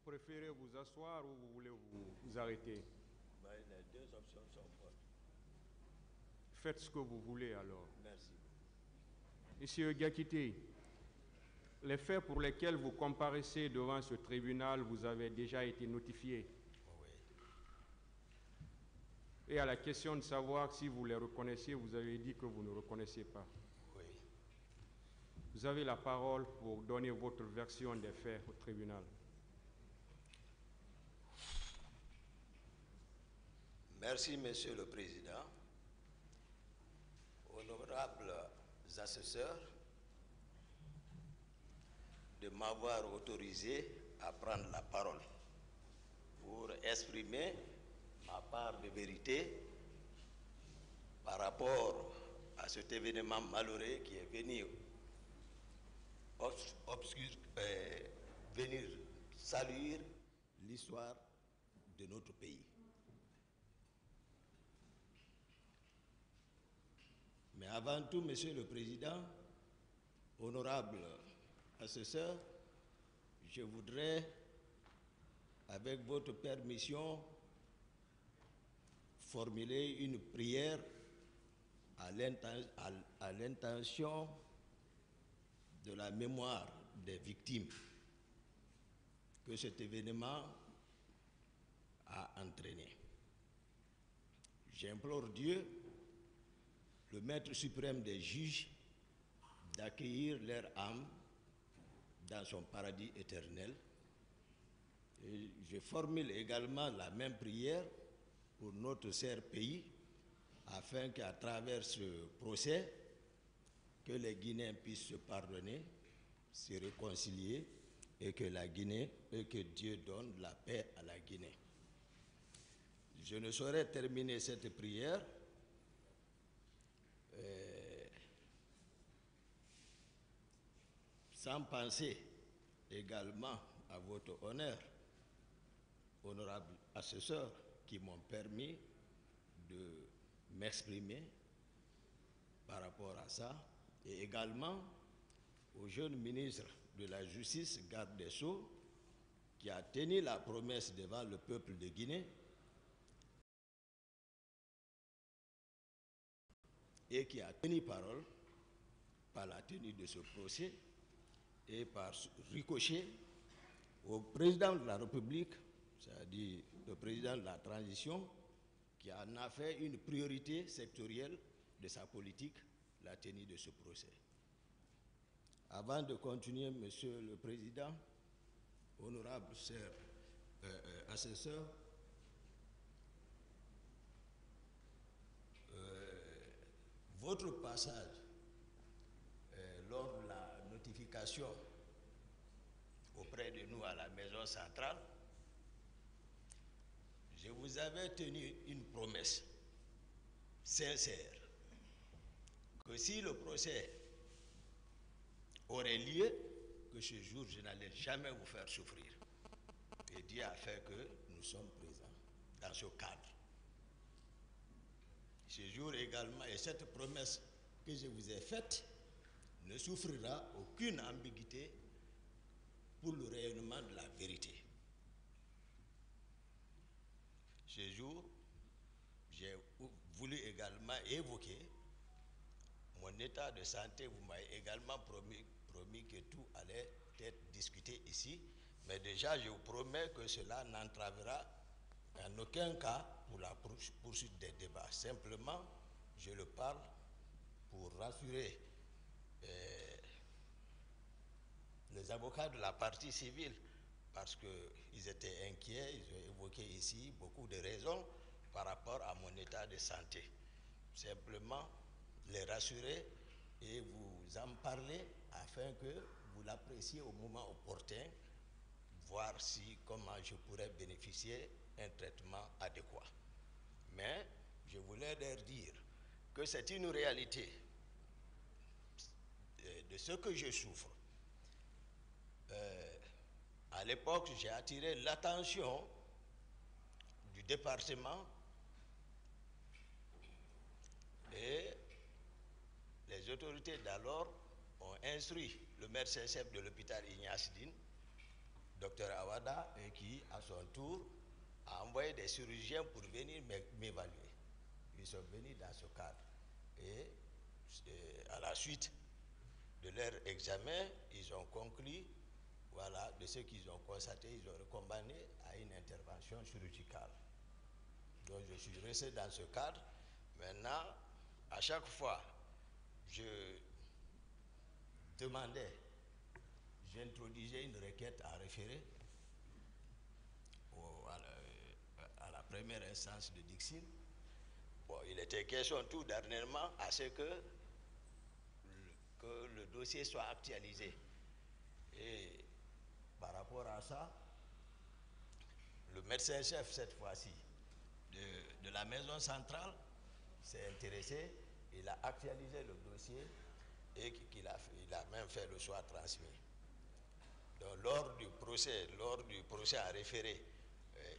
préférez vous asseoir ou vous voulez vous arrêter? Les deux options sont bonnes. Faites ce que vous voulez alors. Merci. Monsieur Gakité, les faits pour lesquels vous comparaissez devant ce tribunal vous avez déjà été notifiés. Oui. Et à la question de savoir si vous les reconnaissez, vous avez dit que vous ne reconnaissez pas. Oui. Vous avez la parole pour donner votre version des faits au tribunal. Merci, Monsieur le Président. Honorables assesseurs, de m'avoir autorisé à prendre la parole pour exprimer ma part de vérité par rapport à cet événement malheureux qui est venu venir saluer l'histoire de notre pays. Mais avant tout, Monsieur le Président, honorable assesseur, je voudrais, avec votre permission, formuler une prière à l'intention de la mémoire des victimes que cet événement a entraîné. J'implore Dieu, le Maître suprême des juges, d'accueillir leur âme dans son paradis éternel. Et je formule également la même prière pour notre cher pays, afin qu'à travers ce procès, que les Guinéens puissent se pardonner, se réconcilier, et que Dieu donne la paix à la Guinée. Je ne saurais terminer cette prière sans penser également à votre honneur, honorable assesseur, qui m'ont permis de m'exprimer par rapport à ça, et également au jeune ministre de la Justice, garde des Sceaux, qui a tenu la promesse devant le peuple de Guinée et qui a tenu parole par la tenue de ce procès et par ricochet au président de la République, c'est-à-dire le président de la transition, qui en a fait une priorité sectorielle de sa politique, la tenue de ce procès. Avant de continuer, Monsieur le Président, honorable cher assesseur, votre passage lors de la notification auprès de nous à la maison centrale, je vous avais tenu une promesse sincère que si le procès aurait lieu, que ce jour je n'allais jamais vous faire souffrir. Et Dieu a fait que nous sommes présents dans ce cadre. Ce jour également, et cette promesse que je vous ai faite ne souffrira aucune ambiguïté pour le rayonnement de la vérité. Ce jour, j'ai voulu également évoquer mon état de santé. Vous m'avez également promis que tout allait être discuté ici, mais déjà je vous promets que cela n'entravera en aucun cas pour la poursuite des débats. Simplement, je le parle pour rassurer les avocats de la partie civile, parce qu'ils étaient inquiets, ils ont évoqué ici beaucoup de raisons par rapport à mon état de santé. Simplement les rassurer et vous en parler afin que vous l'appréciez au moment opportun, voir comment je pourrais bénéficier d'un traitement adéquat. Mais je voulais leur dire que c'est une réalité de ce que je souffre. À l'époque, j'ai attiré l'attention du département et les autorités d'alors ont instruit le médecin-chef de l'hôpital Ignace Dine Dr Awada, et qui, à son tour, a envoyé des chirurgiens pour venir m'évaluer. Ils sont venus dans ce cadre. Et à la suite de leur examen, ils ont conclu, voilà, de ce qu'ils ont constaté, ils ont recommandé à une intervention chirurgicale. Donc je suis resté dans ce cadre. Maintenant, à chaque fois, je demandais, j'introduisais une requête à référer à la première instance de Dixine. Bon, il était question tout dernièrement à ce que le dossier soit actualisé. Et par rapport à ça, le médecin-chef, cette fois-ci, de la maison centrale, s'est intéressé, il a actualisé le dossier et il a même fait le choix transmis. Donc, lors du procès à référé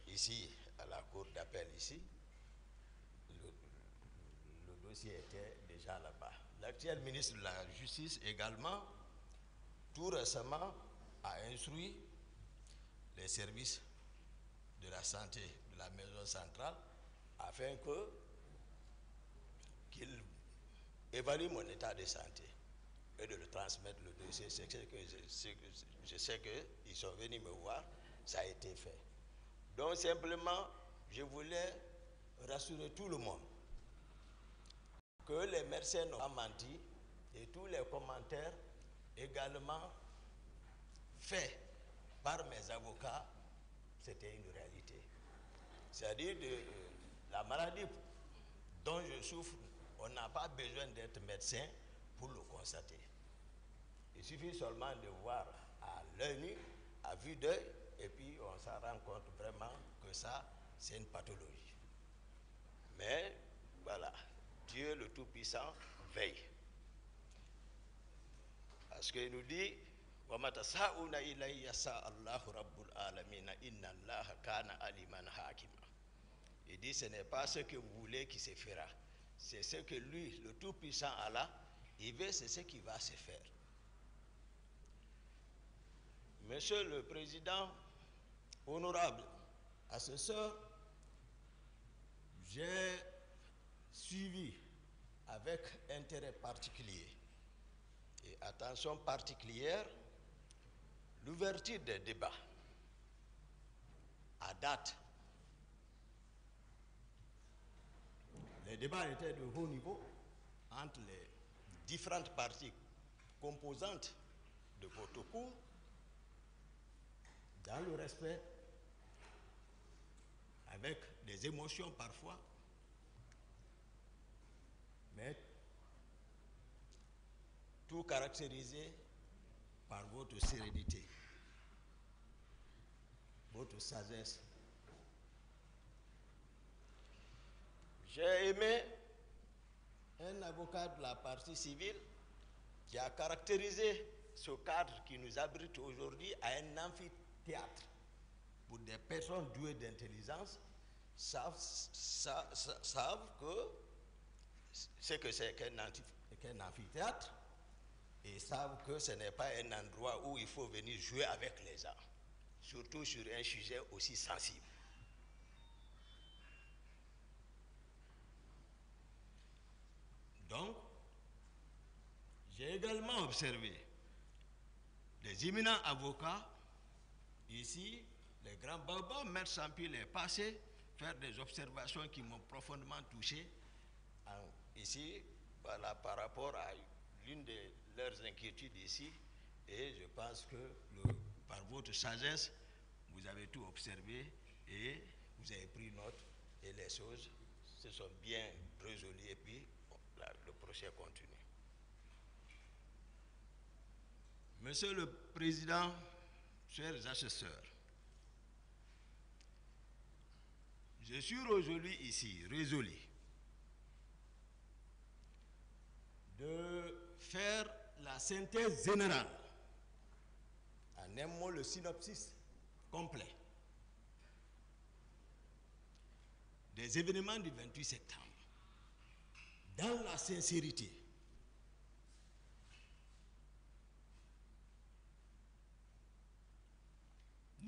ici, à la cour d'appel ici, le dossier était déjà là-bas. L'actuel ministre de la Justice également, tout récemment, a instruit les services de la santé de la maison centrale afin qu'il évalue mon état de santé et de le transmettre le dossier. Je sais qu'ils sont venus me voir, ça a été fait. Donc simplement, je voulais rassurer tout le monde que les médecins n'ont pas menti et tous les commentaires également faits par mes avocats, c'était une réalité. C'est-à-dire la maladie dont je souffre, on n'a pas besoin d'être médecin pour le constater. Il suffit seulement de voir à l'œil nu, à vue d'œil, et puis on s'en rend compte vraiment que ça, c'est une pathologie. Mais voilà, Dieu le Tout-Puissant veille. Parce qu'il nous dit, il dit, ce n'est pas ce que vous voulez qui se fera. C'est ce que lui, le Tout-Puissant Allah, il veut, c'est ce qui va se faire. Monsieur le Président, honorable assesseur, j'ai suivi avec intérêt particulier et attention particulière l'ouverture des débats à date. Les débats étaient de haut niveau entre les différentes parties composantes de votre cours, dans le respect, avec des émotions parfois, mais tout caractérisé par votre sérénité, votre sagesse. J'ai aimé un avocat de la partie civile qui a caractérisé ce cadre qui nous abrite aujourd'hui à un amphithéâtre pour des personnes douées d'intelligence savent que ce que c'est qu'un amphithéâtre et savent que ce n'est pas un endroit où il faut venir jouer avec les arts, surtout sur un sujet aussi sensible. Donc, j'ai également observé les éminents avocats, ici, les grands babas, Maître Sampil est passé faire des observations qui m'ont profondément touché, ici, voilà, par rapport à l'une de leurs inquiétudes ici, et je pense que par votre sagesse, vous avez tout observé et vous avez pris note et les choses se sont bien résolues et puis le procès continue. Monsieur le Président, chers assesseurs, je suis résolu ici, de faire la synthèse générale, en un mot le synopsis complet, des événements du 28 septembre, dans la sincérité,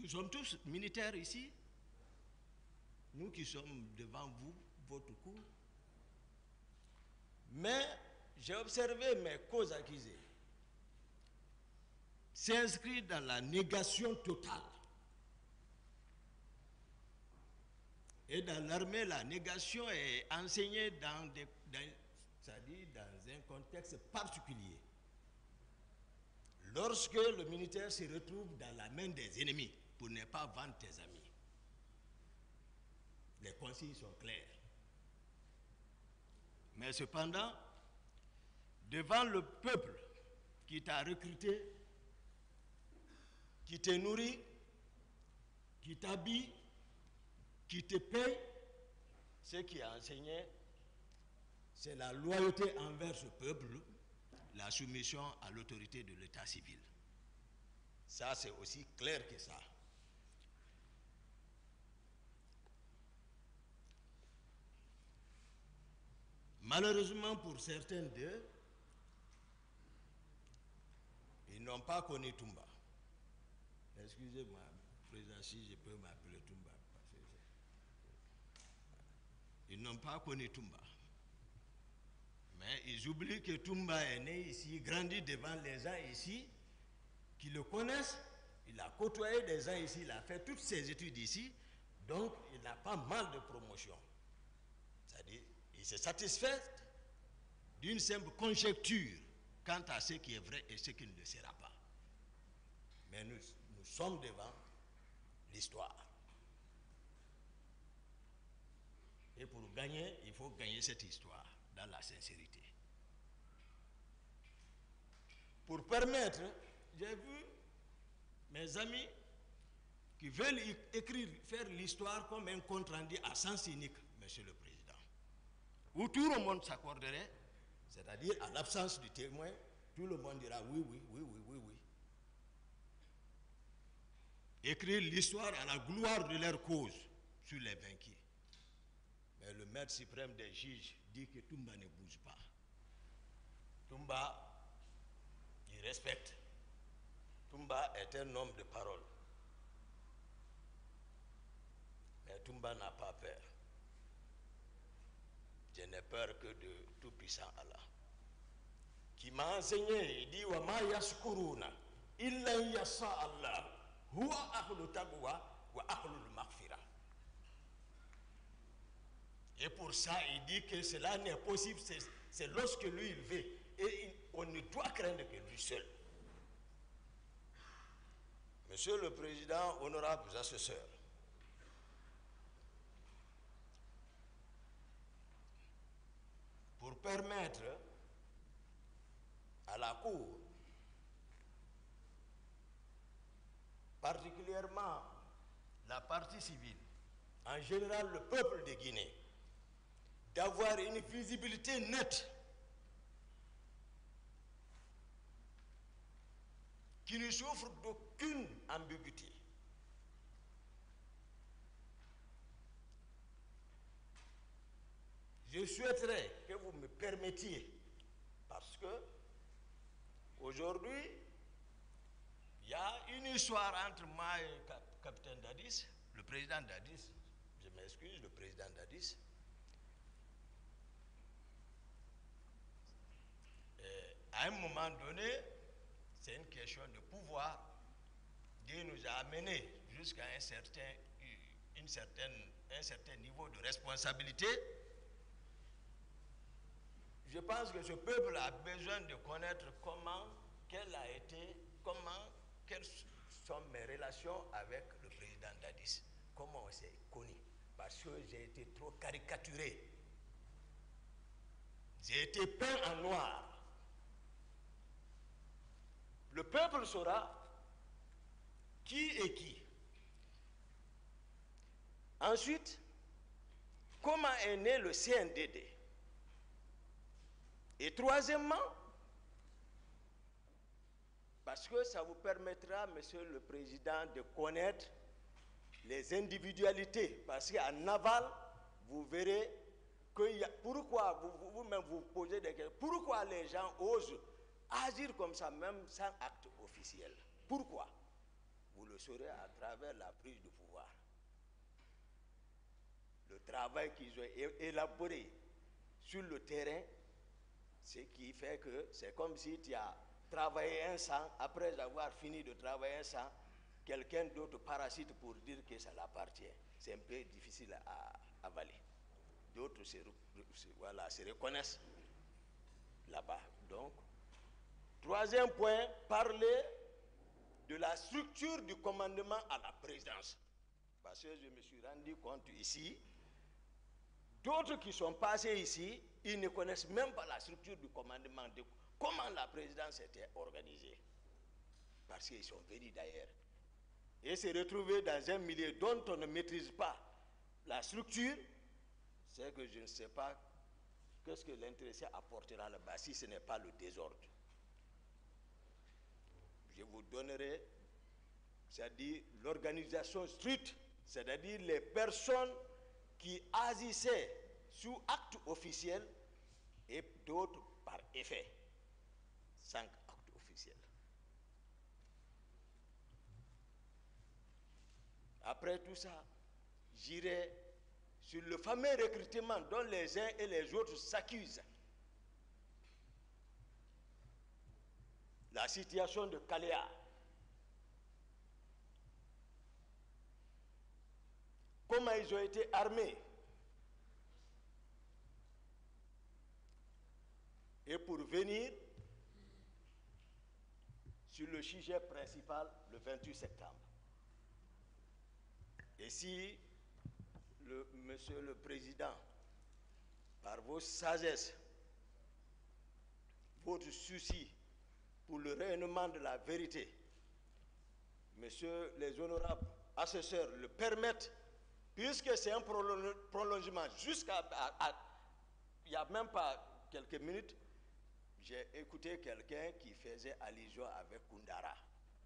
Nous sommes tous militaires ici. Nous qui sommes devant vous, votre cour. Mais j'ai observé mes causes accusées s'inscrivent dans la négation totale. Et dans l'armée, la négation est enseignée c'est-à-dire dans un contexte particulier. Lorsque le militaire se retrouve dans la main des ennemis, pour ne pas vendre tes amis. Les consignes sont claires. Mais cependant, devant le peuple qui t'a recruté, qui te nourrit, qui t'habille, qui te paye, ce qui est enseigné, c'est la loyauté envers ce peuple, la soumission à l'autorité de l'état civil. Ça, c'est aussi clair que ça. Malheureusement pour certains d'eux, ils n'ont pas connu Toumba. Excusez-moi, président, si je peux m'appeler Toumba. Ils n'ont pas connu Toumba. Mais ils oublient que Toumba est né ici, grandi devant les gens ici, qui le connaissent. Il a côtoyé des gens ici, il a fait toutes ses études ici, donc il n'a pas mal de promotion. C'est-à-dire, il se satisfait d'une simple conjecture quant à ce qui est vrai et ce qui ne le sera pas. Mais nous sommes devant l'histoire. Et pour gagner, il faut gagner cette histoire dans la sincérité. Pour permettre, j'ai vu mes amis qui veulent écrire, faire l'histoire comme un compte rendu à sens unique, Monsieur le Président, où tout le monde s'accorderait, c'est-à-dire à l'absence du témoin, tout le monde dira oui, oui, oui, oui, oui, oui. Écrire l'histoire à la gloire de leur cause sur les vaincus. Mais le maître suprême des juges dit que Toumba ne bouge pas. Toumba, il respecte. Toumba est un homme de parole. Mais Toumba n'a pas peur. Je n'ai peur que de tout-puissant Allah. Qui m'a enseigné, il dit wa ma yashkuruna illa yasha Allah huwa ahlul taqwa wa ahlul maghfira. Et pour ça, il dit que cela n'est possible, c'est lorsque lui il veut. Et on ne doit craindre que lui seul. Monsieur le Président, honorables assesseurs, pour permettre à la Cour, particulièrement la partie civile, en général le peuple de Guinée, d'avoir une visibilité nette qui ne souffre d'aucune ambiguïté. Je souhaiterais que vous me permettiez, parce que aujourd'hui, il y a une histoire entre moi et le capitaine Dadis, le président Dadis, je m'excuse, le président Dadis. À un moment donné, c'est une question de pouvoir. Dieu nous a amenés jusqu'à un certain niveau de responsabilité. Je pense que ce peuple a besoin de connaître quelles sont mes relations avec le président Dadis. Comment on s'est connus. Parce que j'ai été trop caricaturé. J'ai été peint en noir. Le peuple saura qui est qui. Ensuite, comment est né le CNDD? Et troisièmement, parce que ça vous permettra, Monsieur le Président, de connaître les individualités. Parce qu'en aval, vous verrez que pourquoi vous-même vous posez des questions. Pourquoi les gens osent agir comme ça, même sans acte officiel? Pourquoi? vous le saurez à travers la prise de pouvoir. Le travail qu'ils ont élaboré sur le terrain, ce qui fait que c'est comme si tu as travaillé un sang, après avoir fini de travailler un sang, quelqu'un d'autre parasite pour dire que ça l'appartient. C'est un peu difficile à avaler. D'autres se reconnaissent là-bas. Donc, troisième point, parler de la structure du commandement à la présidence. Parce que je me suis rendu compte ici, d'autres qui sont passés ici, ils ne connaissent même pas la structure du commandement, de comment la présidence était organisée. Parce qu'ils sont venus d'ailleurs. Et se retrouver dans un milieu dont on ne maîtrise pas la structure, c'est que je ne sais pas qu'est-ce que l'intéressé apportera là-bas si ce n'est pas le désordre. Je vous donnerai, c'est-à-dire l'organisation stricte, c'est-à-dire les personnes qui agissaient sous acte officiel et d'autres par effet. 5 actes officiels. Après tout ça, j'irai sur le fameux recrutement dont les uns et les autres s'accusent. La situation de Caléa. Comment ils ont été armés. Et pour venir sur le sujet principal, le 28 septembre. Et si, Monsieur le Président, par vos sagesses, votre souci pour le rayonnement de la vérité, Messieurs les honorables assesseurs le permettent, puisque c'est un prolongement jusqu'à... Il n'y a même pas quelques minutes, j'ai écouté quelqu'un qui faisait allusion avec Koundara,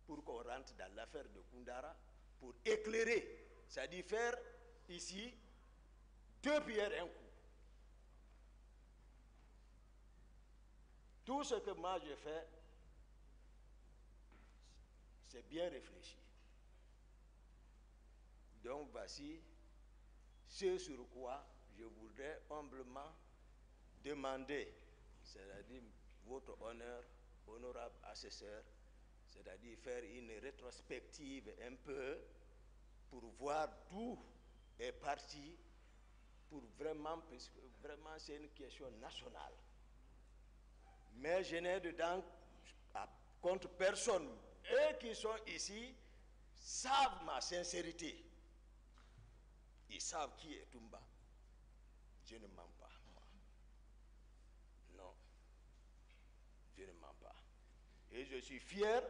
pour qu'on rentre dans l'affaire de Koundara, pour éclairer, c'est-à-dire faire ici 2 pierres un coup. Tout ce que moi j'ai fait, c'est bien réfléchi. Donc voici ce sur quoi je voudrais humblement demander, c'est-à-dire votre honneur, honorable assesseur, c'est-à-dire faire une rétrospective un peu pour voir d'où est parti, pour vraiment, parce que vraiment c'est une question nationale. Mais je n'ai dedans contre personne. Eux qui sont ici savent ma sincérité. Ils savent qui est Toumba. Je ne mens pas, moi. Non, je ne mens pas. Et je suis fier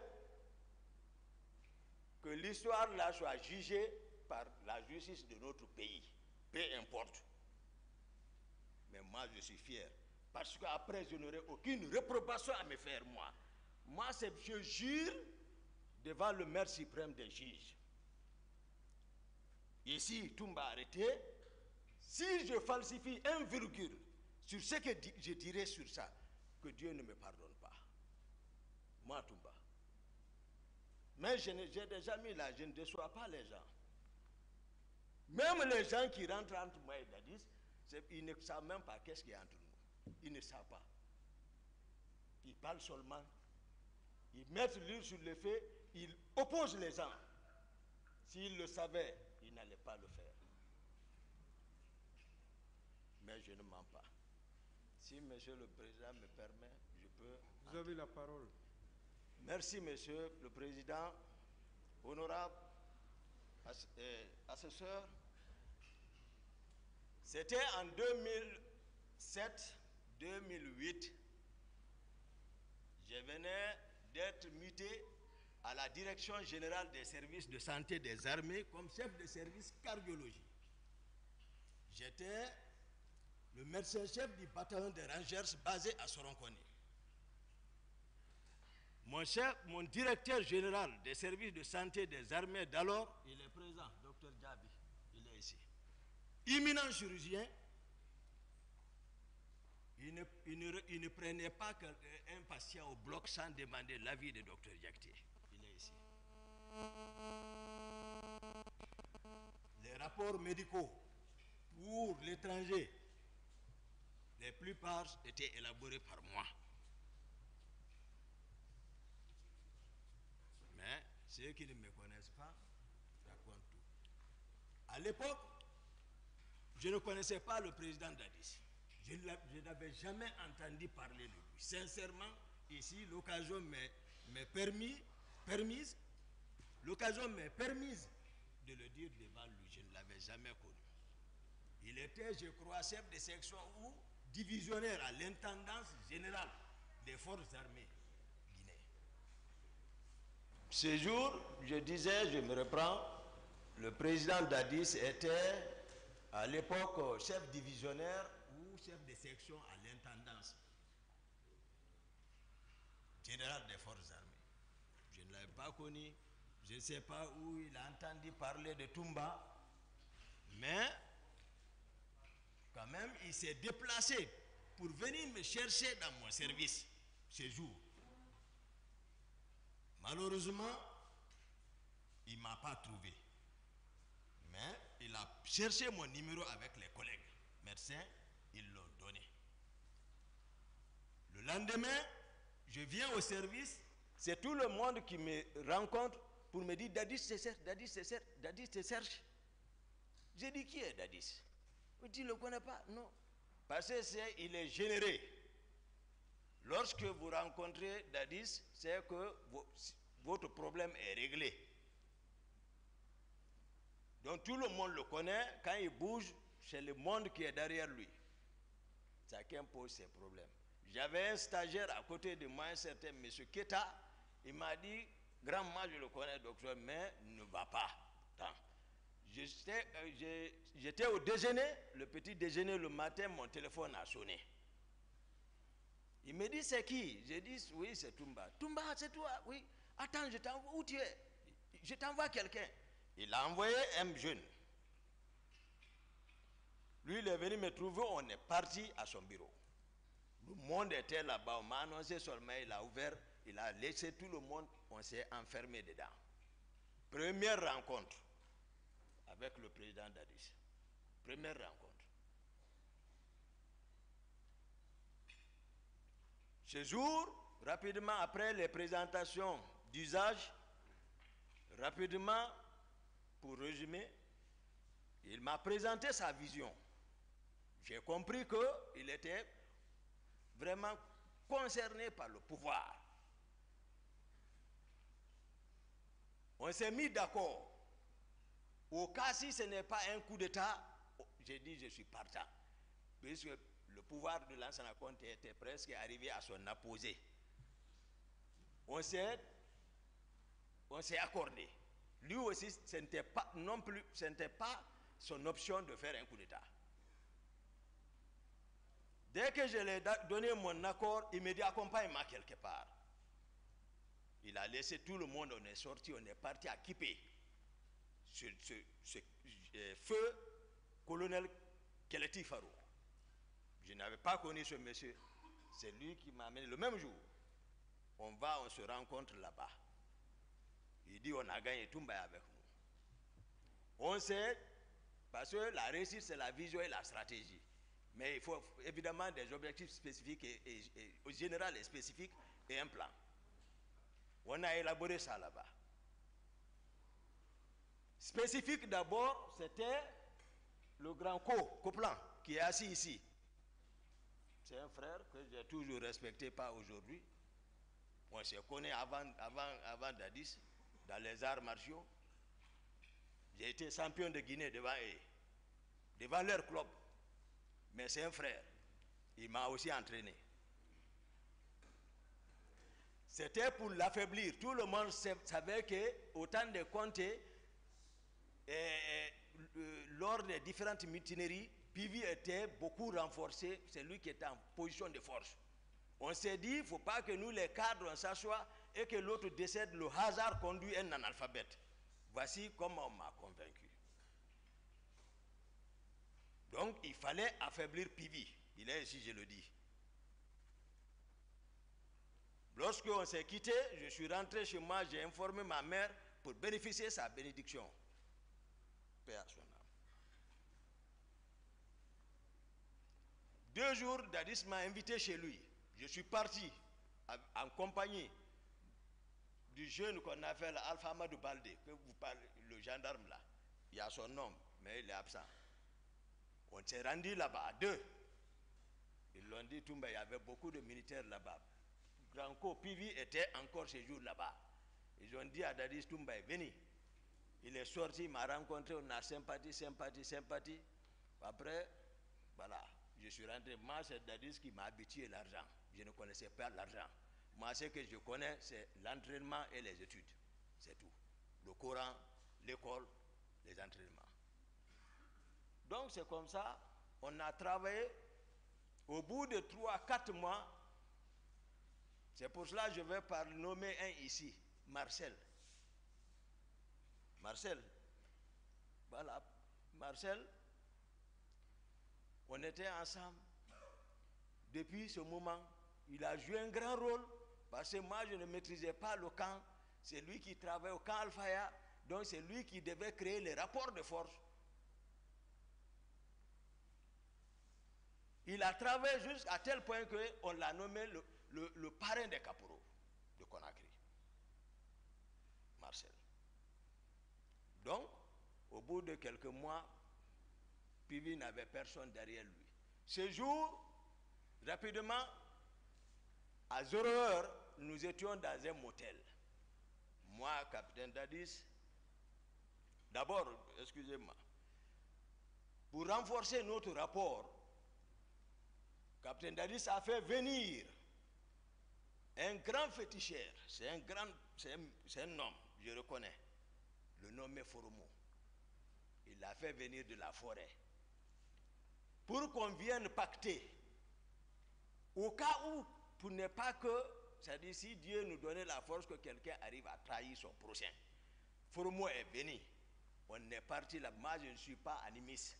que l'histoire là soit jugée par la justice de notre pays. Peu importe. Mais moi, je suis fier. Parce qu'après, je n'aurai aucune réprobation à me faire, moi. Moi, je jure devant le maître suprême des juges. Ici, Toumba arrêté. Si je falsifie un virgule sur ce que je dirai sur ça, que Dieu ne me pardonne pas. Moi, Toumba. Mais j'ai déjà mis là, je ne déçois pas les gens. Même les gens qui rentrent entre moi et Dadis, ils ne savent même pas qu'est-ce qu'il y a entre nous. Ils ne savent pas. Ils parlent seulement. Ils mettent l'huile sur le feu, ils opposent les gens. S'ils le savaient, ils n'allaient pas le faire. Mais je ne mens pas. Si Monsieur le Président me permet, je peux... Vous avez la parole. Merci, Monsieur le Président. Honorable assesseur, c'était en 2007-2008. Je venais d'être muté à la Direction générale des services de santé des armées comme chef de service cardiologie. J'étais le médecin-chef du bataillon des Rangers basé à Soronkoni. Mon directeur général des services de santé des armées d'alors, il est présent, Dr Djabi, il est ici. Imminent chirurgien, il ne prenait pas un patient au bloc sans demander l'avis de Dr Diakité. Il est ici. Les rapports médicaux pour l'étranger, la plupart étaient élaborés par moi. Mais ceux qui ne me connaissent pas racontent tout. À l'époque, je ne connaissais pas le président Dadis. Je n'avais jamais entendu parler de lui. Sincèrement, ici, l'occasion m'est permise de le dire devant lui. Je ne l'avais jamais connu. Il était, je crois, chef de section ou divisionnaire à l'intendance générale des forces armées guinéennes. Ce jour, je disais, je me reprends, le président Dadis était à l'époque chef divisionnaire ou chef de section à l'intendance générale des forces armées. Je ne l'avais pas connu, je ne sais pas où il a entendu parler de Toumba, mais quand même il s'est déplacé pour venir me chercher dans mon service ce jour. Malheureusement, il ne m'a pas trouvé. Mais il a cherché mon numéro avec les collègues médecins, ils l'ont donné. Le lendemain, je viens au service, c'est tout le monde qui me rencontre pour me dire Dadis c'est Serge, Dadis c'est Serge, Dadis c'est Serge. J'ai dit qui est Dadis? Tu ne le connais pas? Non. Parce qu'il est généré. Lorsque vous rencontrez Dadis, c'est que votre problème est réglé. Donc tout le monde le connaît, quand il bouge, c'est le monde qui est derrière lui. Chacun pose ses problèmes. J'avais un stagiaire à côté de moi, un certain M. Keta, il m'a dit, grand-moi je le connais docteur, mais ne va pas. J'étais au déjeuner, le petit déjeuner le matin, mon téléphone a sonné. Il me dit c'est qui? J'ai dit oui c'est Toumba. Toumba c'est toi? Oui. Attends, je t'envoie, où tu es? Je t'envoie quelqu'un. Il a envoyé un jeune. Lui, il est venu me trouver, on est parti à son bureau. Le monde était là-bas, on m'a annoncé seulement, il a ouvert, il a laissé tout le monde, on s'est enfermé dedans. Première rencontre avec le président Dadis. Première rencontre. Ce jour, rapidement après les présentations d'usage, rapidement, pour résumer, il m'a présenté sa vision. J'ai compris qu'il était vraiment concerné par le pouvoir. On s'est mis d'accord. Au cas si ce n'est pas un coup d'État, j'ai dit je suis partant. Puisque le pouvoir de Lansana Conté était presque arrivé à son apogée. On s'est accordé. Lui aussi, ce n'était pas non plus, ce n'était pas son option de faire un coup d'État. Dès que je lui ai donné mon accord, il me dit accompagne-moi quelque part. Il a laissé tout le monde, on est sorti, on est parti à Kipé. Ce feu colonel Keleti Farou. Je n'avais pas connu ce monsieur. C'est lui qui m'a amené le même jour. On se rencontre là-bas. Il dit on a gagné Toumba avec nous. On sait, parce que la réussite c'est la vision et la stratégie. Mais il faut évidemment des objectifs spécifiques et au général et spécifiques et un plan. On a élaboré ça là-bas. Spécifique d'abord, c'était le grand Coplan qui est assis ici. C'est un frère que j'ai toujours respecté, pas aujourd'hui. On se connaît avant Dadis, dans les arts martiaux. J'ai été champion de Guinée devant eux, devant leur club. Mais c'est un frère. Il m'a aussi entraîné. C'était pour l'affaiblir. Tout le monde savait qu'au temps de Conté, lors des différentes mutineries, Pivi était beaucoup renforcé. C'est lui qui était en position de force. On s'est dit, il ne faut pas que nous, les cadres, on s'assoie et que l'autre décède. Le hasard conduit un analphabète. Voici comment on m'a convaincu. Donc, il fallait affaiblir Pivi. Il est ici, je le dis. Lorsqu'on s'est quitté, je suis rentré chez moi, j'ai informé ma mère pour bénéficier de sa bénédiction. Paix à son âme. 2 jours, Dadis m'a invité chez lui. Je suis parti en compagnie du jeune qu'on appelle Alpha Amadou Baldé, que vous parlez, le gendarme là. Il y a son nom, mais il est absent. On s'est rendu là-bas à 2. Ils l'ont dit, Toumba, il y avait beaucoup de militaires là-bas. Granco Pivi était encore ce jour là-bas. Ils ont dit à Dadis Toumba, venez. Il est sorti, il m'a rencontré, on a sympathie. Après, voilà, je suis rentré. Moi, c'est Dadis qui m'a habitué l'argent. Je ne connaissais pas l'argent. Moi, ce que je connais, c'est l'entraînement et les études. C'est tout. Le Coran, l'école, les entraînements. Donc, c'est comme ça, on a travaillé. Au bout de 3-4 mois, c'est pour cela que je vais nommer un ici, Marcel. Voilà, Marcel, on était ensemble. Depuis ce moment, il a joué un grand rôle, parce que moi, je ne maîtrisais pas le camp. C'est lui qui travaillait au camp Al-Faya, donc c'est lui qui devait créer les rapports de force. Il a travaillé jusqu'à tel point qu'on l'a nommé le parrain des caporaux de Conakry. Marcel. Donc, au bout de quelques mois, Pivi n'avait personne derrière lui. Ce jour, rapidement, à 0 heure, nous étions dans un motel. Moi, capitaine Dadis, d'abord, excusez-moi, pour renforcer notre rapport, capitaine Dadis a fait venir un grand féticheur. C'est un homme, je reconnais. Le nom est Foromo. Il l'a fait venir de la forêt. Pour qu'on vienne pacter. Au cas où, pour ne pas que, c'est-à-dire si Dieu nous donnait la force que quelqu'un arrive à trahir son prochain. Foromo est venu. On est parti là. Moi, je ne suis pas animiste.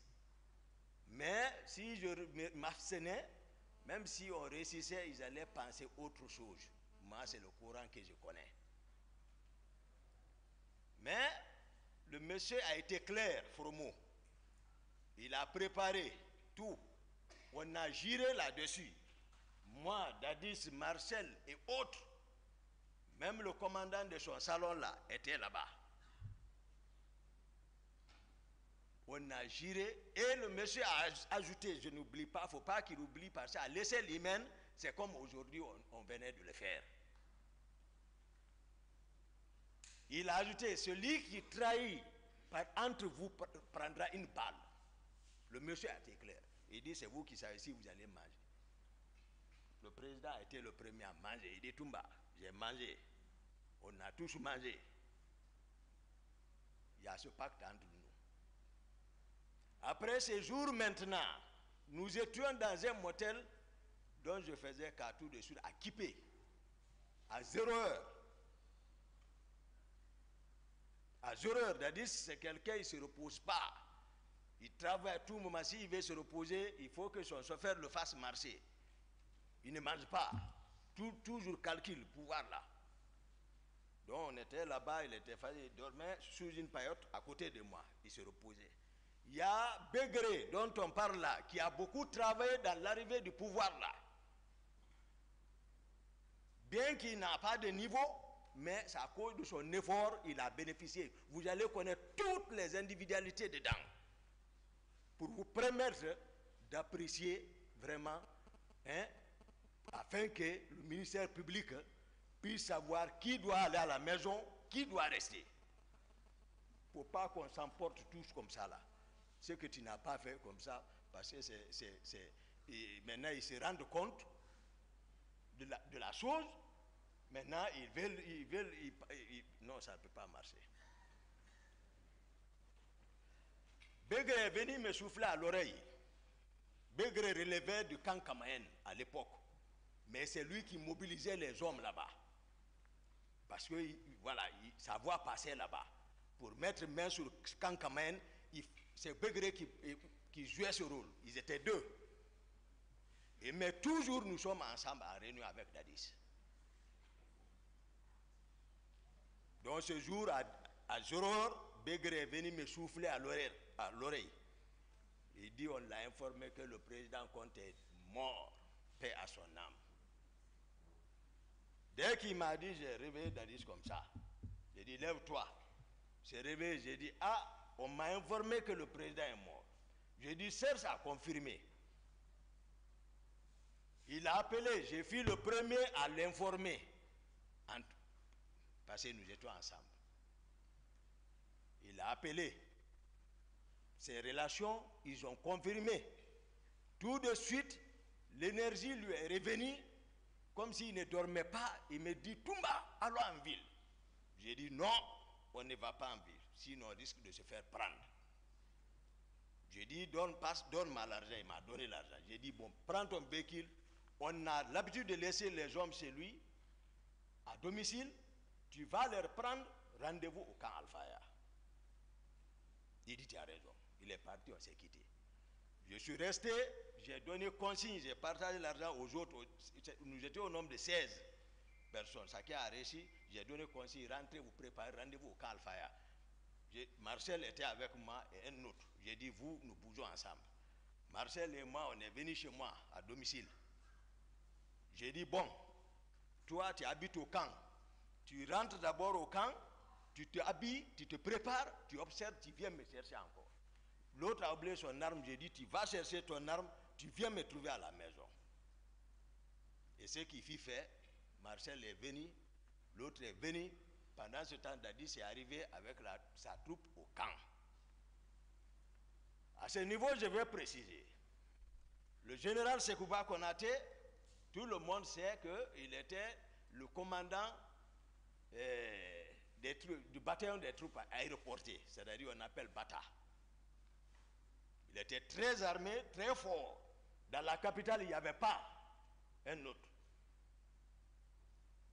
Mais si je m'abstenais, même si on réussissait, ils allaient penser autre chose. Moi, c'est le Coran que je connais. Mais le monsieur a été clair, Foromo. Il a préparé tout. On a géré là-dessus. Moi, Dadis, Marcel et autres, même le commandant de son salon là, était là-bas. On a géré et le monsieur a ajouté, je n'oublie pas, il ne faut pas qu'il oublie parce qu'à l'échelle humaine, c'est comme aujourd'hui on venait de le faire. Il a ajouté, celui qui trahit entre vous prendra une balle. Le monsieur a été clair. Il dit, c'est vous qui savez si vous allez manger. Le président a été le premier à manger. Il dit, Toumba, j'ai mangé. On a tous mangé. Il y a ce pacte entre nous. Après ces jours maintenant, nous étions dans un motel dont je faisais qu'à tout de suite à Kipé, à 0 heure. À 0 heure, c'est-à-dire c'est quelqu'un, il ne se repose pas. Il travaille à tout moment. S'il veut se reposer, il faut que son chauffeur le fasse marcher. Il ne mange pas. Toujours calcul, pouvoir là. Donc on était là-bas, il dormait sous une paillote à côté de moi. Il se reposait. Il y a Begré, dont on parle là, qui a beaucoup travaillé dans l'arrivée du pouvoir là. Bien qu'il n'a pas de niveau, mais c'est à cause de son effort, il a bénéficié. Vous allez connaître toutes les individualités dedans pour vous permettre d'apprécier vraiment, afin que le ministère public puisse savoir qui doit aller à la maison, qui doit rester. Il ne faut pas qu'on s'emporte tous comme ça là. Ce que tu n'as pas fait comme ça, parce que maintenant ils se rendent compte de la chose. Maintenant, non, ça ne peut pas marcher. Begré est venu me souffler à l'oreille. Begré relevait du camp Kamaen à l'époque. Mais c'est lui qui mobilisait les hommes là-bas. Parce que, voilà, sa voix passait là-bas. Pour mettre main sur le camp Kamaen, c'est Begré qui jouait ce rôle. Ils étaient 2. Mais toujours, nous sommes ensemble en réunion avec Dadis. Donc ce jour, À Joror, Begré est venu me souffler à l'oreille. Il dit, on l'a informé que le président Conte est mort, paix à son âme. Dès qu'il m'a dit, j'ai réveillé Dadis comme ça. J'ai dit, lève-toi. J'ai réveillé, j'ai dit, ah, on m'a informé que le président est mort. J'ai dit, Serge a confirmé. Il a appelé, j'ai fait le premier à l'informer. Parce que nous étions ensemble. Il a appelé. Ses relations, ils ont confirmé. Tout de suite, l'énergie lui est revenue, comme s'il ne dormait pas. Il me dit, Toumba, allons en ville. J'ai dit, non, on ne va pas en ville, sinon on risque de se faire prendre. J'ai dit, donne-moi l'argent. Il m'a donné l'argent. J'ai dit, bon, prends ton véhicule. On a l'habitude de laisser les hommes chez lui, à domicile. Tu vas leur prendre rendez-vous au camp Alfaya. Il dit, tu as raison. Il est parti, on s'est quitté. Je suis resté, j'ai donné consigne, j'ai partagé l'argent aux autres. Nous étions au nombre de 16 personnes. Chacun a réussi, j'ai donné consigne, rentrez, vous préparez rendez-vous au camp Alfaya. Marcel était avec moi et un autre. J'ai dit, vous, nous bougeons ensemble. Marcel et moi, on est venus chez moi, à domicile. J'ai dit, bon, toi, tu habites au camp. Tu rentres d'abord au camp, tu te habilles, tu te prépares, tu observes, tu viens me chercher encore. L'autre a oublié son arme, j'ai dit, tu vas chercher ton arme, tu viens me trouver à la maison. Et ce qu'il fit fait, Marcel est venu, l'autre est venu. Pendant ce temps, Dadis est arrivé avec sa troupe au camp. À ce niveau, je vais préciser. Le général Sekouba Konaté, tout le monde sait qu'il était le commandant du bataillon des troupes aéroportées, c'est-à-dire on appelle Bata. Il était très armé, très fort. Dans la capitale, il n'y avait pas un autre.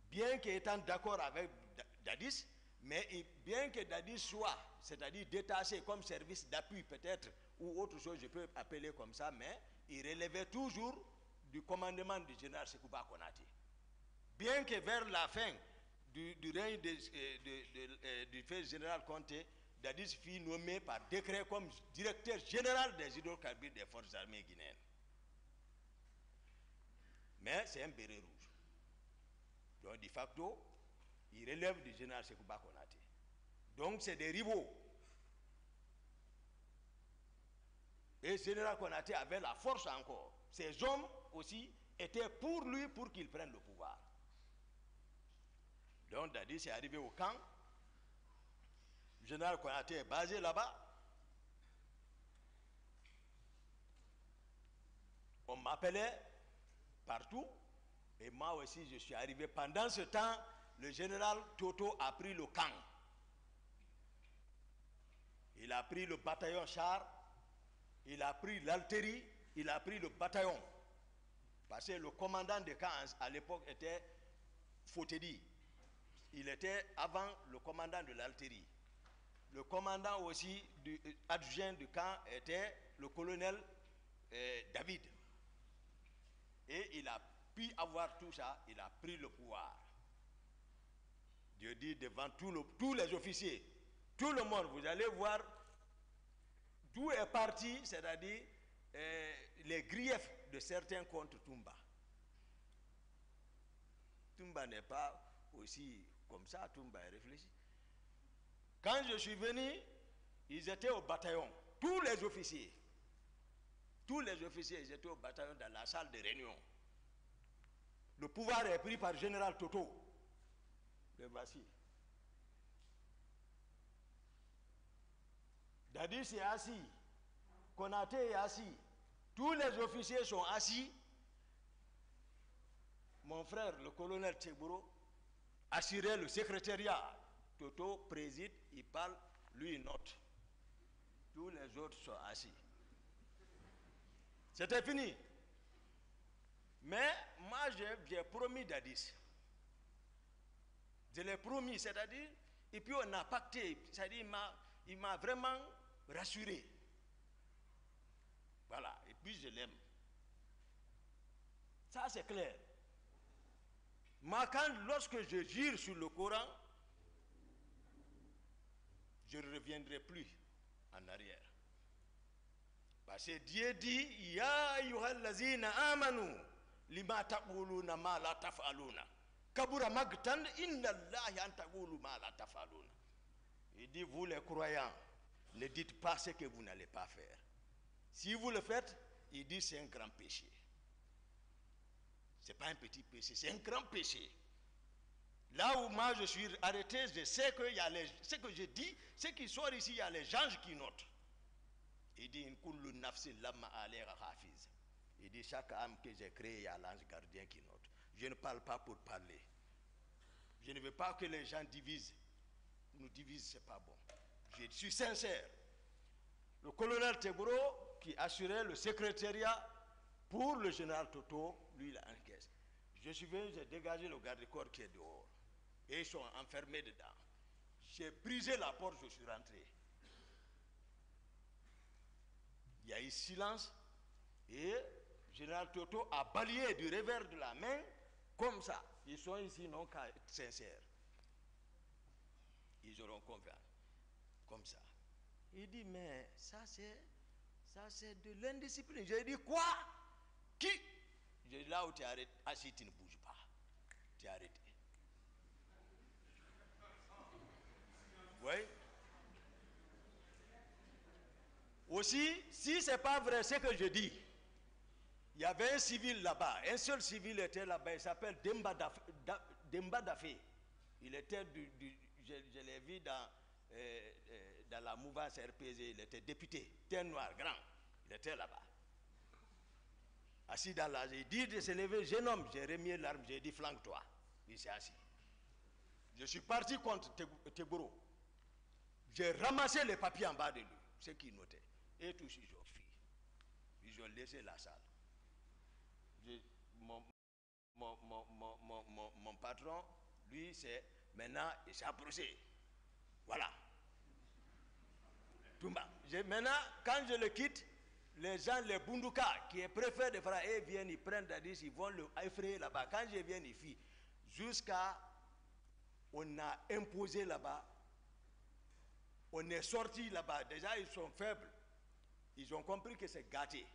Bien qu'étant d'accord avec Dadis, mais bien que Dadis soit, c'est-à-dire détaché comme service d'appui peut-être, ou autre chose, je peux appeler comme ça, mais il relevait toujours du commandement du général Sekouba Konaté. Bien que vers la fin du règne du fait général Conté, Dadis fut nommé par décret comme directeur général des hydrocarbures des forces armées guinéennes. Mais c'est un béret rouge. Donc, de facto, il relève du général Sekouba Konaté. Donc, c'est des rivaux. Et le général Konaté avait la force encore. Ces hommes aussi étaient pour lui pour qu'il prenne le pouvoir. Donc, Dadis est arrivé au camp. Le général Konaté est basé là-bas. On m'appelait partout. Et moi aussi, je suis arrivé. Pendant ce temps, le général Toto a pris le camp. Il a pris le bataillon char, il a pris l'altérie, il a pris le bataillon. Parce que le commandant de camp à l'époque était Fotedi. Il était avant le commandant de l'altérie. Le commandant aussi adjoint du camp était le colonel David. Et il a pu avoir tout ça, il a pris le pouvoir. Dieu dit devant tous les officiers, tout le monde, vous allez voir d'où est parti, c'est-à-dire les griefs de certains contre Toumba. Toumba n'est pas aussi comme ça, Toumba est réfléchi. Quand je suis venu, ils étaient au bataillon, tous les officiers. Tous les officiers, ils étaient au bataillon dans la salle de réunion. Le pouvoir est pris par le général Toto. Le voici. Dadis est assis. Konaté est assis. Tous les officiers sont assis. Mon frère, le colonel Tchegbouro, assurait le secrétariat. Toto préside, il parle, lui il note. Tous les autres sont assis. C'était fini. Mais moi, j'ai promis Dadis. Je l'ai promis, c'est-à-dire, et puis on a pacté, c'est-à-dire, il m'a vraiment rassuré. Voilà, et puis je l'aime. Ça, c'est clair. Moi, lorsque je jure sur le Coran, je ne reviendrai plus en arrière. Parce que Dieu dit, Ya ayyuhallazina amanu, lima taquluna ma la taf'aluna. Kabura magtan inna Allahi an taqulu ma la taf'aluna. Il dit, vous les croyants, ne dites pas ce que vous n'allez pas faire. Si vous le faites, il dit, c'est un grand péché. Ce n'est pas un petit péché, c'est un grand péché. Là où moi je suis arrêté, je sais que ce que je dis, ce qui sort ici, il y a les anges qui notent. Il dit, il dit, chaque âme que j'ai créée, il y a l'ange gardien qui note. Je ne parle pas pour parler. Je ne veux pas que les gens divisent. Nous divisent, ce n'est pas bon. Je suis sincère. Le colonel Teboro, qui assurait le secrétariat pour le général Toto, lui, il a encaissé. Je suis venu, j'ai dégagé le garde-corps qui est dehors. Et ils sont enfermés dedans. J'ai brisé la porte, je suis rentré. Il y a eu silence et le général Toto a balayé du revers de la main comme ça. Ils sont ici non qu'à être sincères. Ils auront confiance. Comme ça. Il dit, mais ça c'est de l'indiscipline. J'ai dit, quoi? Qui? J'ai dit, là où tu es arrêté, assis, tu ne bouges pas. Tu es arrêté. Oui. Aussi, si ce n'est pas vrai ce que je dis, il y avait un civil là-bas, un seul civil était là-bas, il s'appelle Demba Dafé. Il était je l'ai vu dans la mouvance RPG, il était député, un noir grand, il était là-bas. Assis dans la, j'ai dit de se lever, jeune homme, j'ai remis l'arme, j'ai dit flanque-toi. Il s'est assis. Je suis parti contre Teboro. J'ai ramassé les papiers en bas de lui, ce qu'il notait. Et tous ils ont fui. Ils ont laissé la salle. Mon patron, lui, c'est maintenant, il s'est approché. Voilà. Maintenant, quand je le quitte, les gens, les Bunduka, qui est préfet de Fra, ils viennent, ils prennent Dadis, ils vont le effrayer là-bas. Quand je viens, ils fuient. Jusqu'à, on a imposé là-bas, on est sorti là-bas. Déjà, ils sont faibles. Ils ont compris que c'est gâté.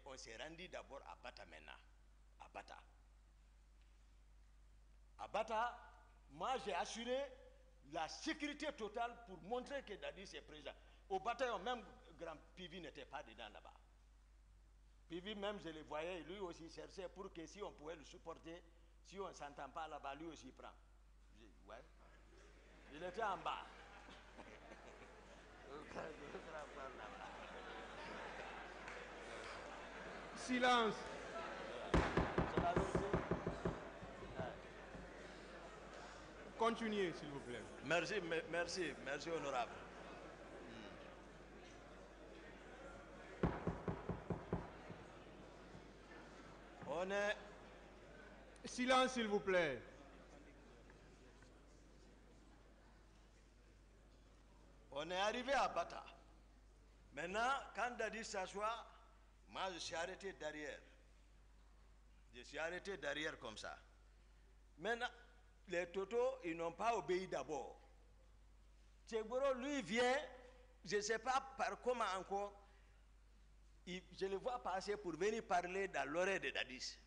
On s'est rendu d'abord à Bata maintenant. À Bata. À Bata, moi j'ai assuré la sécurité totale pour montrer que Dadis est présent. Au bataillon, même Grand Pivi n'était pas dedans là-bas. Pivi même, je le voyais, lui aussi cherchait pour que si on pouvait le supporter, si on ne s'entend pas là-bas, lui aussi prend. Ouais. Il était en bas. Silence. Continuez, s'il vous plaît. Merci, honorable. On est... Silence, s'il vous plaît. On est arrivé à Bata. Maintenant, quand Dadis s'assoit, moi je suis arrêté derrière. Je suis arrêté derrière comme ça. Maintenant, les Totos, ils n'ont pas obéi d'abord. Teboro, lui, vient, je ne sais pas par comment encore, je le vois passer pour venir parler dans l'oreille de Dadis.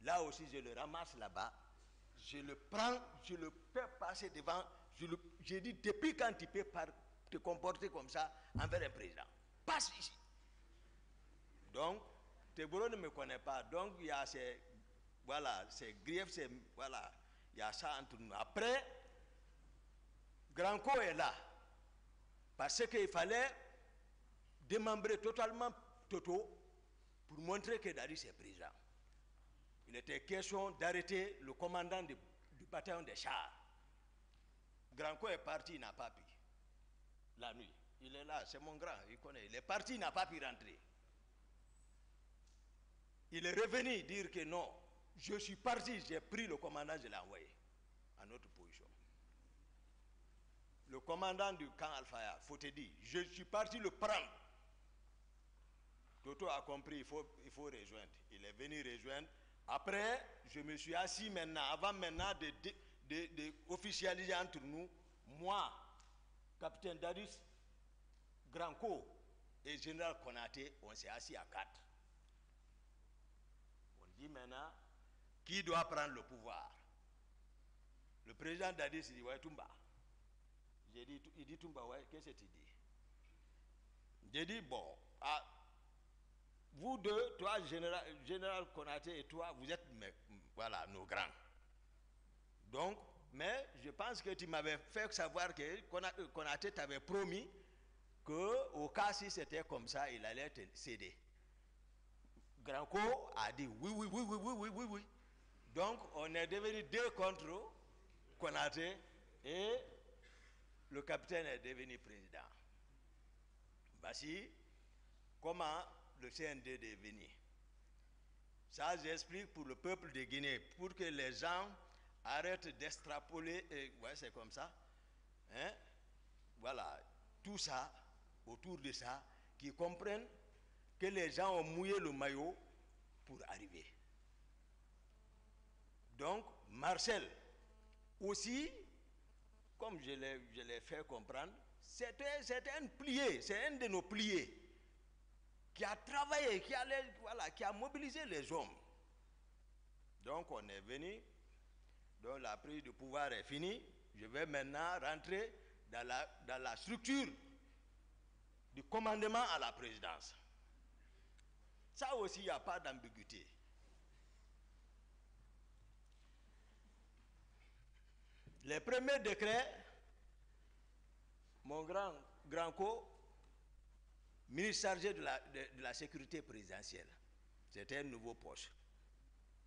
Là aussi, je le ramasse là-bas, je le prends, je le fais passer devant, je dis, depuis quand tu peux te comporter comme ça envers un président? Passe ici. Donc, Teboro ne me connaît pas, donc il y a ces griefs, voilà, il y a ça entre nous. Après, Granco est là, parce qu'il fallait démembrer totalement Toto pour montrer que Dadis est président. Il était question d'arrêter le commandant du bataillon des chars. Granco est parti, il n'a pas pu. La nuit, il est là, c'est mon grand, il connaît. Il est parti, il n'a pas pu rentrer. Il est revenu dire que non, je suis parti, j'ai pris le commandant, je l'ai envoyé à notre position. Le commandant du camp Al-Faya, faut te dire, je suis parti le prendre. Toto a compris, il faut rejoindre. Il est venu rejoindre. Après, je me suis assis maintenant, avant maintenant de officialiser entre nous, moi, capitaine Dadis, Granco et général Konaté, on s'est assis à 4. On dit maintenant, qui doit prendre le pouvoir? Le président Dadis dit, ouais, Toumba. Il dit, Toumba, ouais, qu'est-ce que tu dis? J'ai dit, bon, vous deux, toi, général Konaté et toi, vous êtes, voilà, nos grands. Donc, mais je pense que tu m'avais fait savoir que Konaté t'avait promis qu'au cas si c'était comme ça, il allait te céder. Granco a dit oui. Donc, on est devenu 2 contre Konaté et le capitaine est devenu président. Voici comment le CND est devenu. Ça, j'explique pour le peuple de Guinée, pour que les gens arrêtent d'extrapoler, ouais, c'est comme ça. Hein? Voilà, tout ça, autour de ça, qui comprennent que les gens ont mouillé le maillot pour arriver. Donc, Marcel, aussi, comme je l'ai fait comprendre, c'était un plié, c'est un de nos pliés qui a travaillé, qui a mobilisé les hommes. Donc, on est venu, donc la prise de pouvoir est finie. Je vais maintenant rentrer dans la structure du commandement à la présidence. Ça aussi, il n'y a pas d'ambiguïté. Les premiers décrets, mon grand ministre chargé de la sécurité présidentielle, c'était un nouveau poste.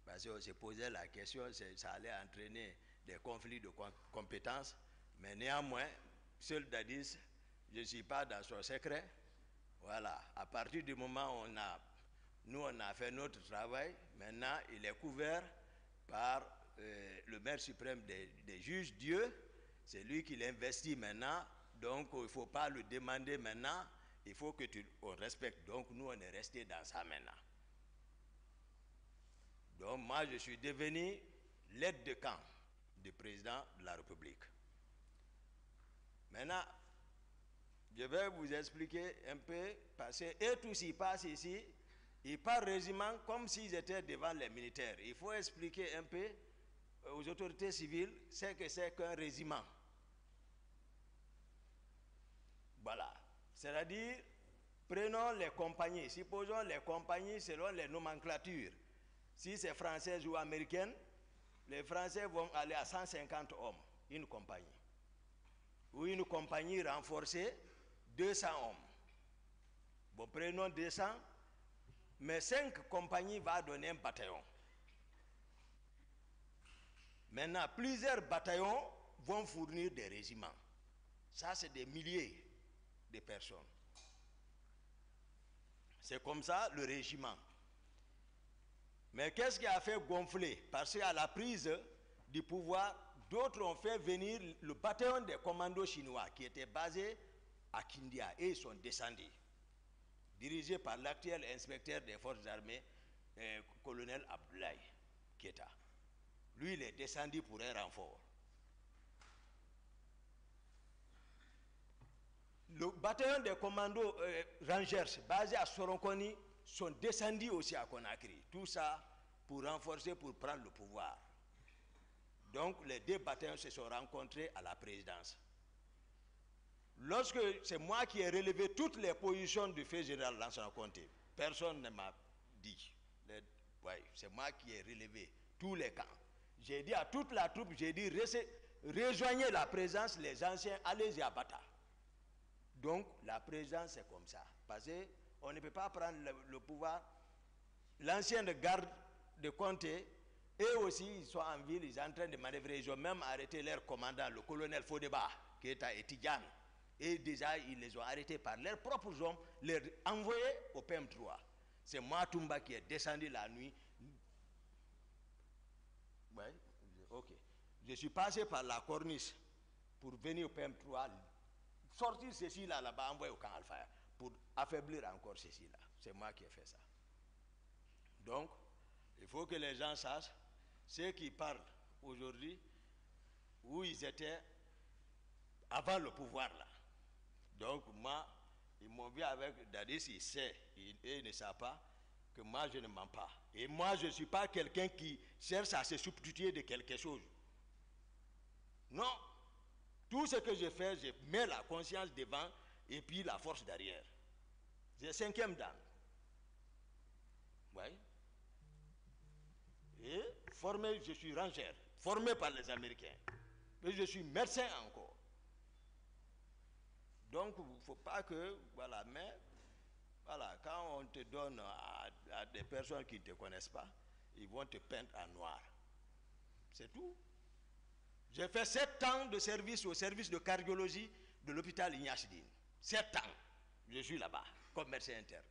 Parce qu'on se posait la question, ça allait entraîner des conflits de compétences, mais néanmoins, seul Dadis, je ne suis pas dans son secret. Voilà, à partir du moment où nous on a fait notre travail, maintenant il est couvert par le maître suprême des juges, Dieu, c'est lui qui l'investit maintenant, donc il ne faut pas le demander maintenant, il faut que on respecte. Donc nous on est resté dans ça maintenant. Donc moi je suis devenu l'aide de camp du président de la République. Maintenant, je vais vous expliquer un peu, parce que eux tous ils passent ici, ils parlent régiment comme s'ils étaient devant les militaires. Il faut expliquer un peu aux autorités civiles ce que c'est qu'un régiment. Voilà. C'est-à-dire, prenons les compagnies. Supposons les compagnies selon les nomenclatures. Si c'est française ou américaine, les Français vont aller à 150 hommes, une compagnie. Ou une compagnie renforcée, 200 hommes. Bon, prenons 200, mais 5 compagnies vont donner un bataillon. Maintenant, plusieurs bataillons vont fournir des régiments. Ça, c'est des milliers de personnes. C'est comme ça le régiment. Mais qu'est-ce qui a fait gonfler? Parce qu'à la prise du pouvoir, d'autres ont fait venir le bataillon des commandos chinois qui était basé à Kindia et ils sont descendus, dirigé par l'actuel inspecteur des forces armées, colonel Abdoulaye Keita. Lui, il est descendu pour un renfort. Le bataillon des commandos Rangers, basé à Soronkoni, sont descendus aussi à Conakry. Tout ça pour renforcer, pour prendre le pouvoir. Donc, les 2 bataillons se sont rencontrés à la présidence. Lorsque c'est moi qui ai relevé toutes les positions du fait général Lansana Conté, personne ne m'a dit. Ouais, c'est moi qui ai relevé tous les camps. J'ai dit à toute la troupe, j'ai dit, rejoignez la présence, les anciens, allez-y à Bata. Donc, la présence, c'est comme ça. Parce qu'on ne peut pas prendre le pouvoir. L'ancienne garde de Conté, eux aussi, ils sont en ville, ils sont en train de manœuvrer. Ils ont même arrêté leur commandant, le colonel Fodeba, qui est à Etidjan. Et déjà, ils les ont arrêtés par leurs propres hommes, les envoyés au PM3. C'est moi, Toumba, qui est descendu la nuit. Ouais, ok. Je suis passé par la corniche pour venir au PM3, sortir ceci là-bas, envoyer au camp Alpha, pour affaiblir encore ceci là. C'est moi qui ai fait ça. Donc, il faut que les gens sachent, ceux qui parlent aujourd'hui, où ils étaient avant le pouvoir là. Donc moi, ils m'ont vu avec Dadis, il sait, il ne sait pas que moi je ne mens pas. Et moi je ne suis pas quelqu'un qui cherche à se substituer de quelque chose. Non. Tout ce que je fais, je mets la conscience devant et puis la force derrière. J'ai 5e dan. Oui. Et formé, je suis rangeur, formé par les Américains. Et je suis médecin encore. Donc, il ne faut pas que, voilà, mais, voilà, quand on te donne à des personnes qui ne te connaissent pas, ils vont te peindre en noir. C'est tout. J'ai fait 7 ans de service au service de cardiologie de l'hôpital Ignace Dine. 7 ans, je suis là-bas, comme médecin interne.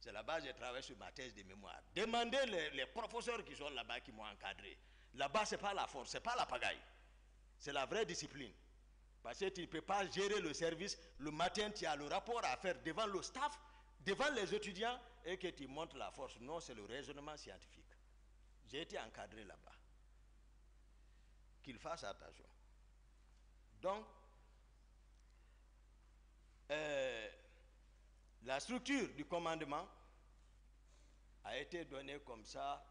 C'est là-bas que j'ai travaillé sur ma thèse de mémoire. Demandez les professeurs qui sont là-bas, qui m'ont encadré. Là-bas, ce n'est pas la force, ce n'est pas la pagaille. C'est la vraie discipline. Parce que tu ne peux pas gérer le service. Le matin, tu as le rapport à faire devant le staff, devant les étudiants, et que tu montres la force. Non, c'est le raisonnement scientifique. J'ai été encadré là-bas. Qu'il fasse attention. Donc, la structure du commandement a été donnée comme ça.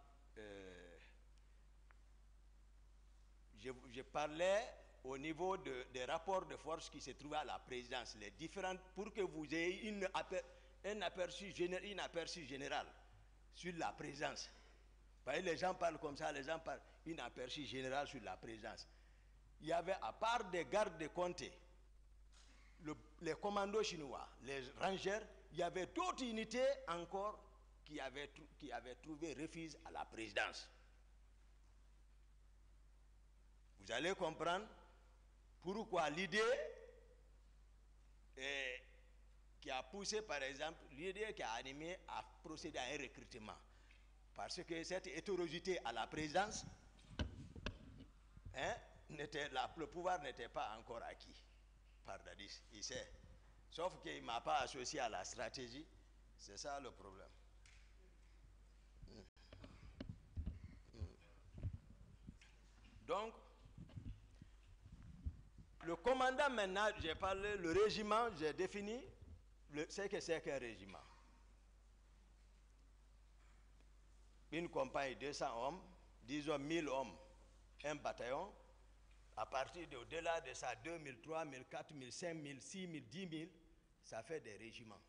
Je parlais au niveau des rapports de force qui se trouvaient à la présidence, les différentes, pour que vous ayez un aperçu général sur la présidence. Parce que les gens parlent comme ça, les gens parlent un aperçu général sur la présidence. Il y avait, à part des gardes de comté, les commandos chinois, les rangers, il y avait d'autres unités encore qui avaient trouvé refuge à la présidence. Vous allez comprendre pourquoi l'idée qui a poussé, par exemple, l'idée qui a animé à procéder à un recrutement. Parce que cette hétérogénéité à la présidence, le pouvoir n'était pas encore acquis par Dadis, il sait. Sauf qu'il ne m'a pas associé à la stratégie, c'est ça le problème. Donc, le commandant maintenant, j'ai parlé, le régiment, j'ai défini ce que c'est qu'un régiment. Une compagnie, 200 hommes, disons 1000 hommes, un bataillon. À partir d'au-delà de ça, 2000, 3000, 4000, 5000, 6000, 10 000, ça fait des régiments.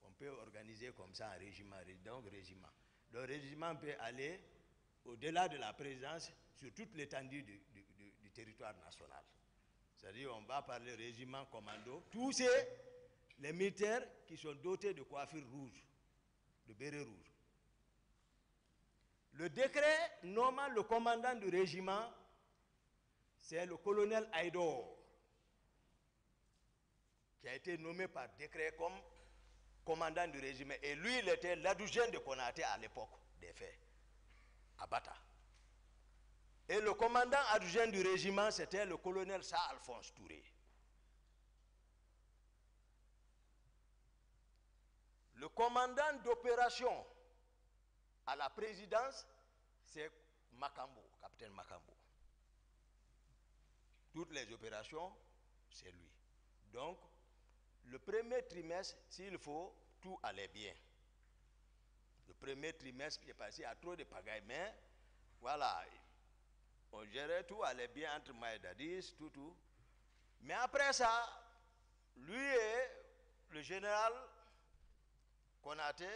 On peut organiser comme ça un régiment, donc régiment. Le régiment peut aller au-delà de la présence sur toute l'étendue du territoire national. C'est-à-dire on va parler régiment, commando, tous les militaires qui sont dotés de coiffure rouge, de béret rouge. Le décret nommant le commandant du régiment, c'est le colonel Aïdor, qui a été nommé par décret comme commandant du régiment. Et lui, il était l'adjoint de Konaté à l'époque des faits, à Bata. Et le commandant adjoint du régiment, c'était le colonel Sa-Alphonse Touré. Le commandant d'opération à la présidence, c'est Makambo, capitaine Makambo. Toutes les opérations, c'est lui. Donc, le premier trimestre, s'il faut, tout allait bien. Le premier trimestre, j'ai passé à trop de pagaille, mais voilà, on gérait, tout allait bien entre moi et Dadis, tout. Mais après ça, lui et le général Konaté,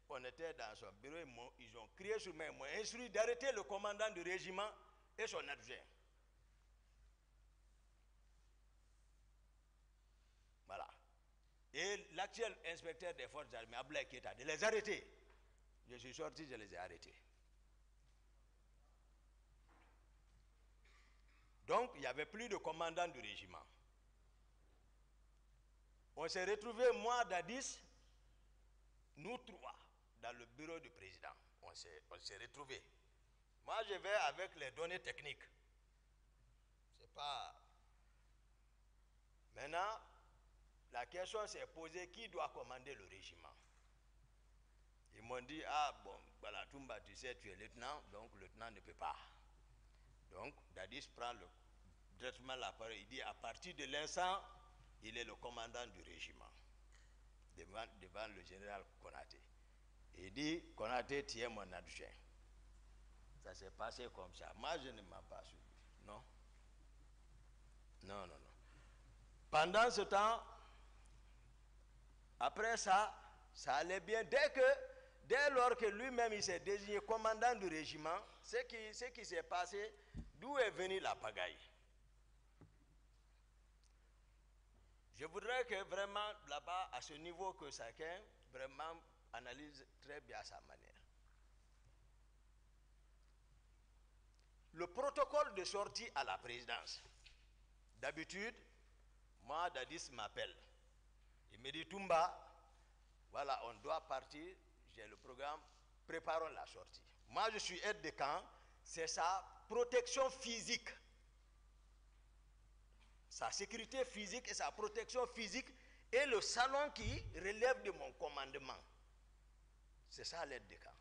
on était dans son bureau, ils ont crié sur moi, ils m'ont instruit d'arrêter le commandant du régiment et son adjoint. Voilà. Et l'actuel inspecteur des forces armées, Ablaye Keita, de les arrêter. Je suis sorti, je les ai arrêtés. Donc, il n'y avait plus de commandant du régiment. On s'est retrouvés, moi, Dadis, nous trois, dans le bureau du président. On s'est retrouvés. Moi, je vais avec les données techniques. C'est pas... Maintenant, la question s'est posée, qui doit commander le régiment? Ils m'ont dit, ah bon, voilà, Toumba, tu sais, tu es lieutenant, donc le lieutenant ne peut pas. Donc, Dadis prend directement la parole. Il dit, à partir de l'instant, il est le commandant du régiment, devant le général Konaté. Il dit, Konaté, tu es mon adjoint. Ça s'est passé comme ça. Moi, je ne m'en pas suivi. Non. Non, non, non. Pendant ce temps, après ça, ça allait bien. Dès lors que lui-même il s'est désigné commandant du régiment, ce qui s'est passé, d'où est venue la pagaille? Je voudrais que vraiment là-bas, à ce niveau, que chacun vraiment analyse très bien à sa manière. Le protocole de sortie à la présidence. D'habitude, moi, Dadis m'appelle. Il me dit, Toumba, voilà, on doit partir, j'ai le programme, préparons la sortie. Moi, je suis aide de camp, c'est sa protection physique. Sa sécurité physique et sa protection physique et le salon qui relève de mon commandement. C'est ça l'aide de camp.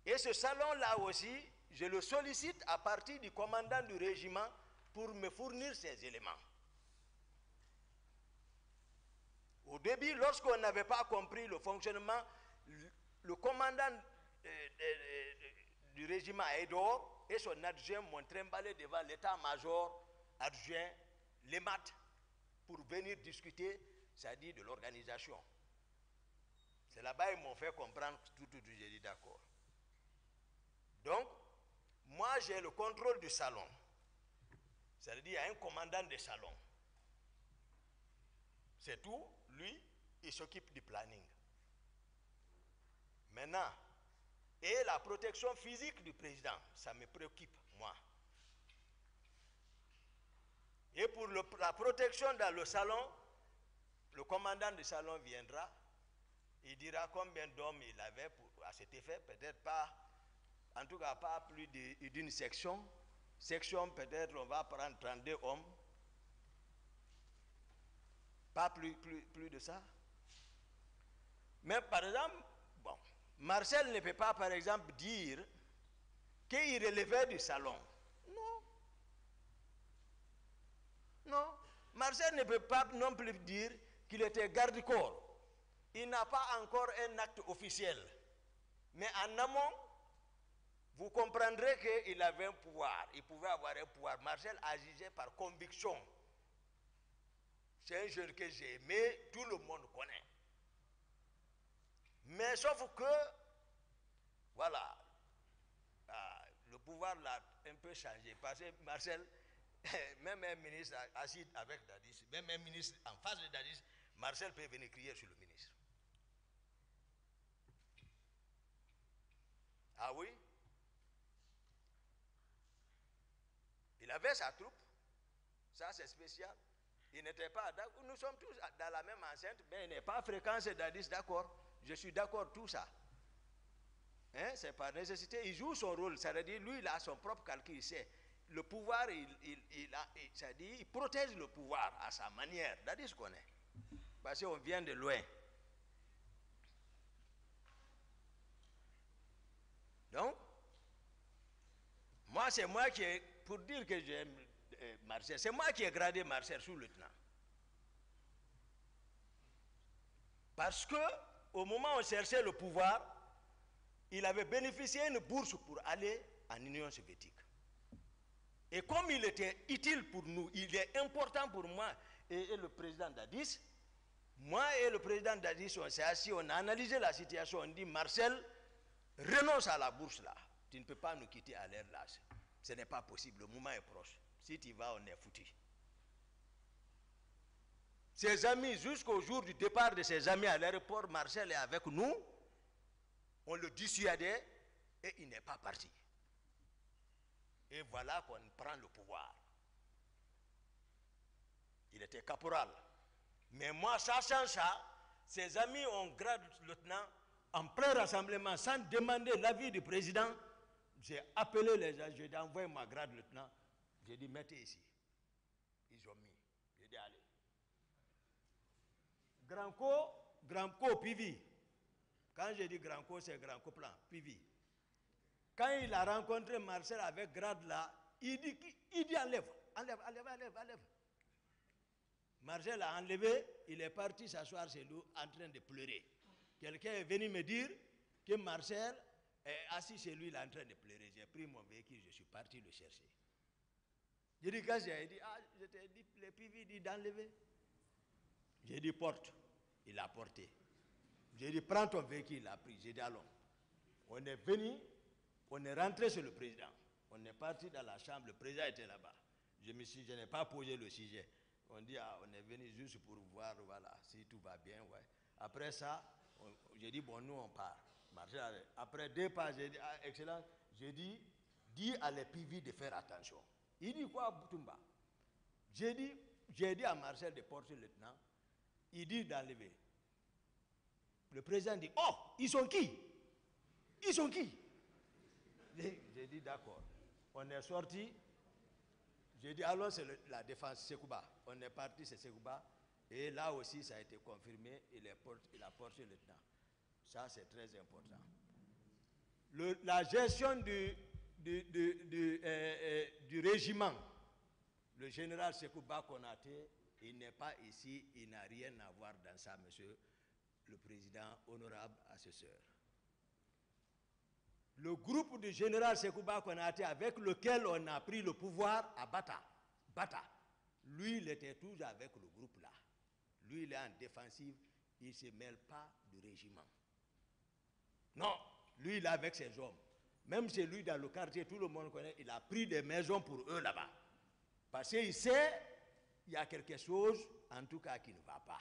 Et ce salon-là aussi, je le sollicite à partir du commandant du régiment pour me fournir ces éléments. Au début, lorsqu'on n'avait pas compris le fonctionnement, le commandant du régiment Aïdor et son adjoint m'ont trimballé devant l'état-major adjoint, les maths, pour venir discuter, c'est-à-dire de l'organisation. C'est là-bas qu'ils m'ont fait comprendre tout, j'ai dit d'accord. Donc, moi j'ai le contrôle du salon. C'est-à-dire qu'il y a un commandant de salon. C'est tout, lui, il s'occupe du planning. Maintenant, et la protection physique du président, ça me préoccupe, moi. Et pour la protection dans le salon, le commandant du salon viendra, il dira combien d'hommes il avait à cet effet, peut-être pas, en tout cas pas plus d'une section. Section, peut-être on va prendre 32 hommes. Pas plus de ça. Mais par exemple, bon, Marcel ne peut pas par exemple dire qu'il relevait du salon. Non. Non. Marcel ne peut pas non plus dire qu'il était garde-corps. Il n'a pas encore un acte officiel. Mais en amont, vous comprendrez qu'il avait un pouvoir. Il pouvait avoir un pouvoir. Marcel agissait par conviction. C'est un jeune que j'ai aimé, tout le monde connaît. Mais sauf que, voilà, le pouvoir l'a un peu changé. Parce que Marcel, même un ministre assis avec Dadis, même un ministre en face de Dadis, Marcel peut venir crier sur le ministre. Ah oui? Il avait sa troupe. Ça, c'est spécial. Il n'était pas d'accord. Nous sommes tous dans la même enceinte, mais il n'est pas fréquent, c'est Dadis, d'accord. Je suis d'accord, tout ça. Hein? C'est par nécessité. Il joue son rôle. Ça veut dire, lui, il a son propre calcul. Il sait. Le pouvoir, ça dit, il protège le pouvoir à sa manière. Dadis connaît. Parce qu'on vient de loin. Donc, moi, c'est moi qui ai, pour dire que j'aime Marcel, c'est moi qui ai gradé Marcel sous-lieutenant. Parce que, au moment où on cherchait le pouvoir, il avait bénéficié d'une bourse pour aller en Union soviétique. Et comme il était utile pour nous, il est important pour moi et le président Dadis, moi et le président Dadis, on s'est assis, on a analysé la situation, on dit, Marcel, renonce à la bourse là. Tu ne peux pas nous quitter à l'air là. Ce n'est pas possible, le moment est proche. Si tu vas, on est foutu. Ses amis, jusqu'au jour du départ de ses amis à l'aéroport, Marcel est avec nous. On le dissuadait et il n'est pas parti. Et voilà qu'on prend le pouvoir. Il était caporal. Mais moi, sachant ça, ses amis ont grade lieutenant en plein rassemblement, sans demander l'avis du président. J'ai appelé les gens, j'ai envoyé ma grade lieutenant. J'ai dit, mettez ici. Ils ont mis. J'ai dit, allez. Grand Co, Pivi. Quand j'ai dit Grand Co, c'est Grand Co plan, Pivi. Quand il a rencontré Marcel avec grade là, Il dit enlève. Marcel a enlevé, il est parti s'asseoir chez lui en train de pleurer. Quelqu'un est venu me dire que Marcel est assis chez lui, il est en train de pleurer. J'ai pris mon véhicule, je suis parti le chercher. J'ai dit, qu'est-ce qu'il dit? Ah, je t'ai dit, le PV dit d'enlever. J'ai dit, porte. Il a porté. J'ai dit, prends ton véhicule, il a pris. J'ai dit, allons. On est venu, on est rentré chez le président. On est parti dans la chambre, le président était là-bas. Je n'ai pas posé le sujet. On dit, ah, on est venu juste pour voir, voilà, si tout va bien, ouais. Après ça, j'ai dit, bon, nous, on part. Après 2 pas, j'ai dit, ah, excellent. J'ai dit, dis à les PV de faire attention. Il dit quoi, Boutoumba? J'ai dit à Marcel de porter le lieutenant. Il dit d'enlever. Le président dit, oh, ils sont qui? Ils sont qui? J'ai dit, d'accord. On est sorti. J'ai dit, allons, c'est la défense Sekouba. On est parti, c'est Sekouba. Et là aussi, ça a été confirmé. Il a porté le lieutenant. Ça, c'est très important. La gestion du régiment, le général Sekouba Konaté, il n'est pas ici, il n'a rien à voir dans ça, monsieur le président, honorable assesseur. Le groupe du général Sekouba Konaté, avec lequel on a pris le pouvoir à Bata, lui, il était toujours avec le groupe là. Lui, il est en défensive, il ne se mêle pas du régiment. Non, lui, il est avec ses hommes. Même chez lui, dans le quartier, tout le monde connaît, il a pris des maisons pour eux là-bas. Parce qu'il sait, il y a quelque chose, en tout cas, qui ne va pas.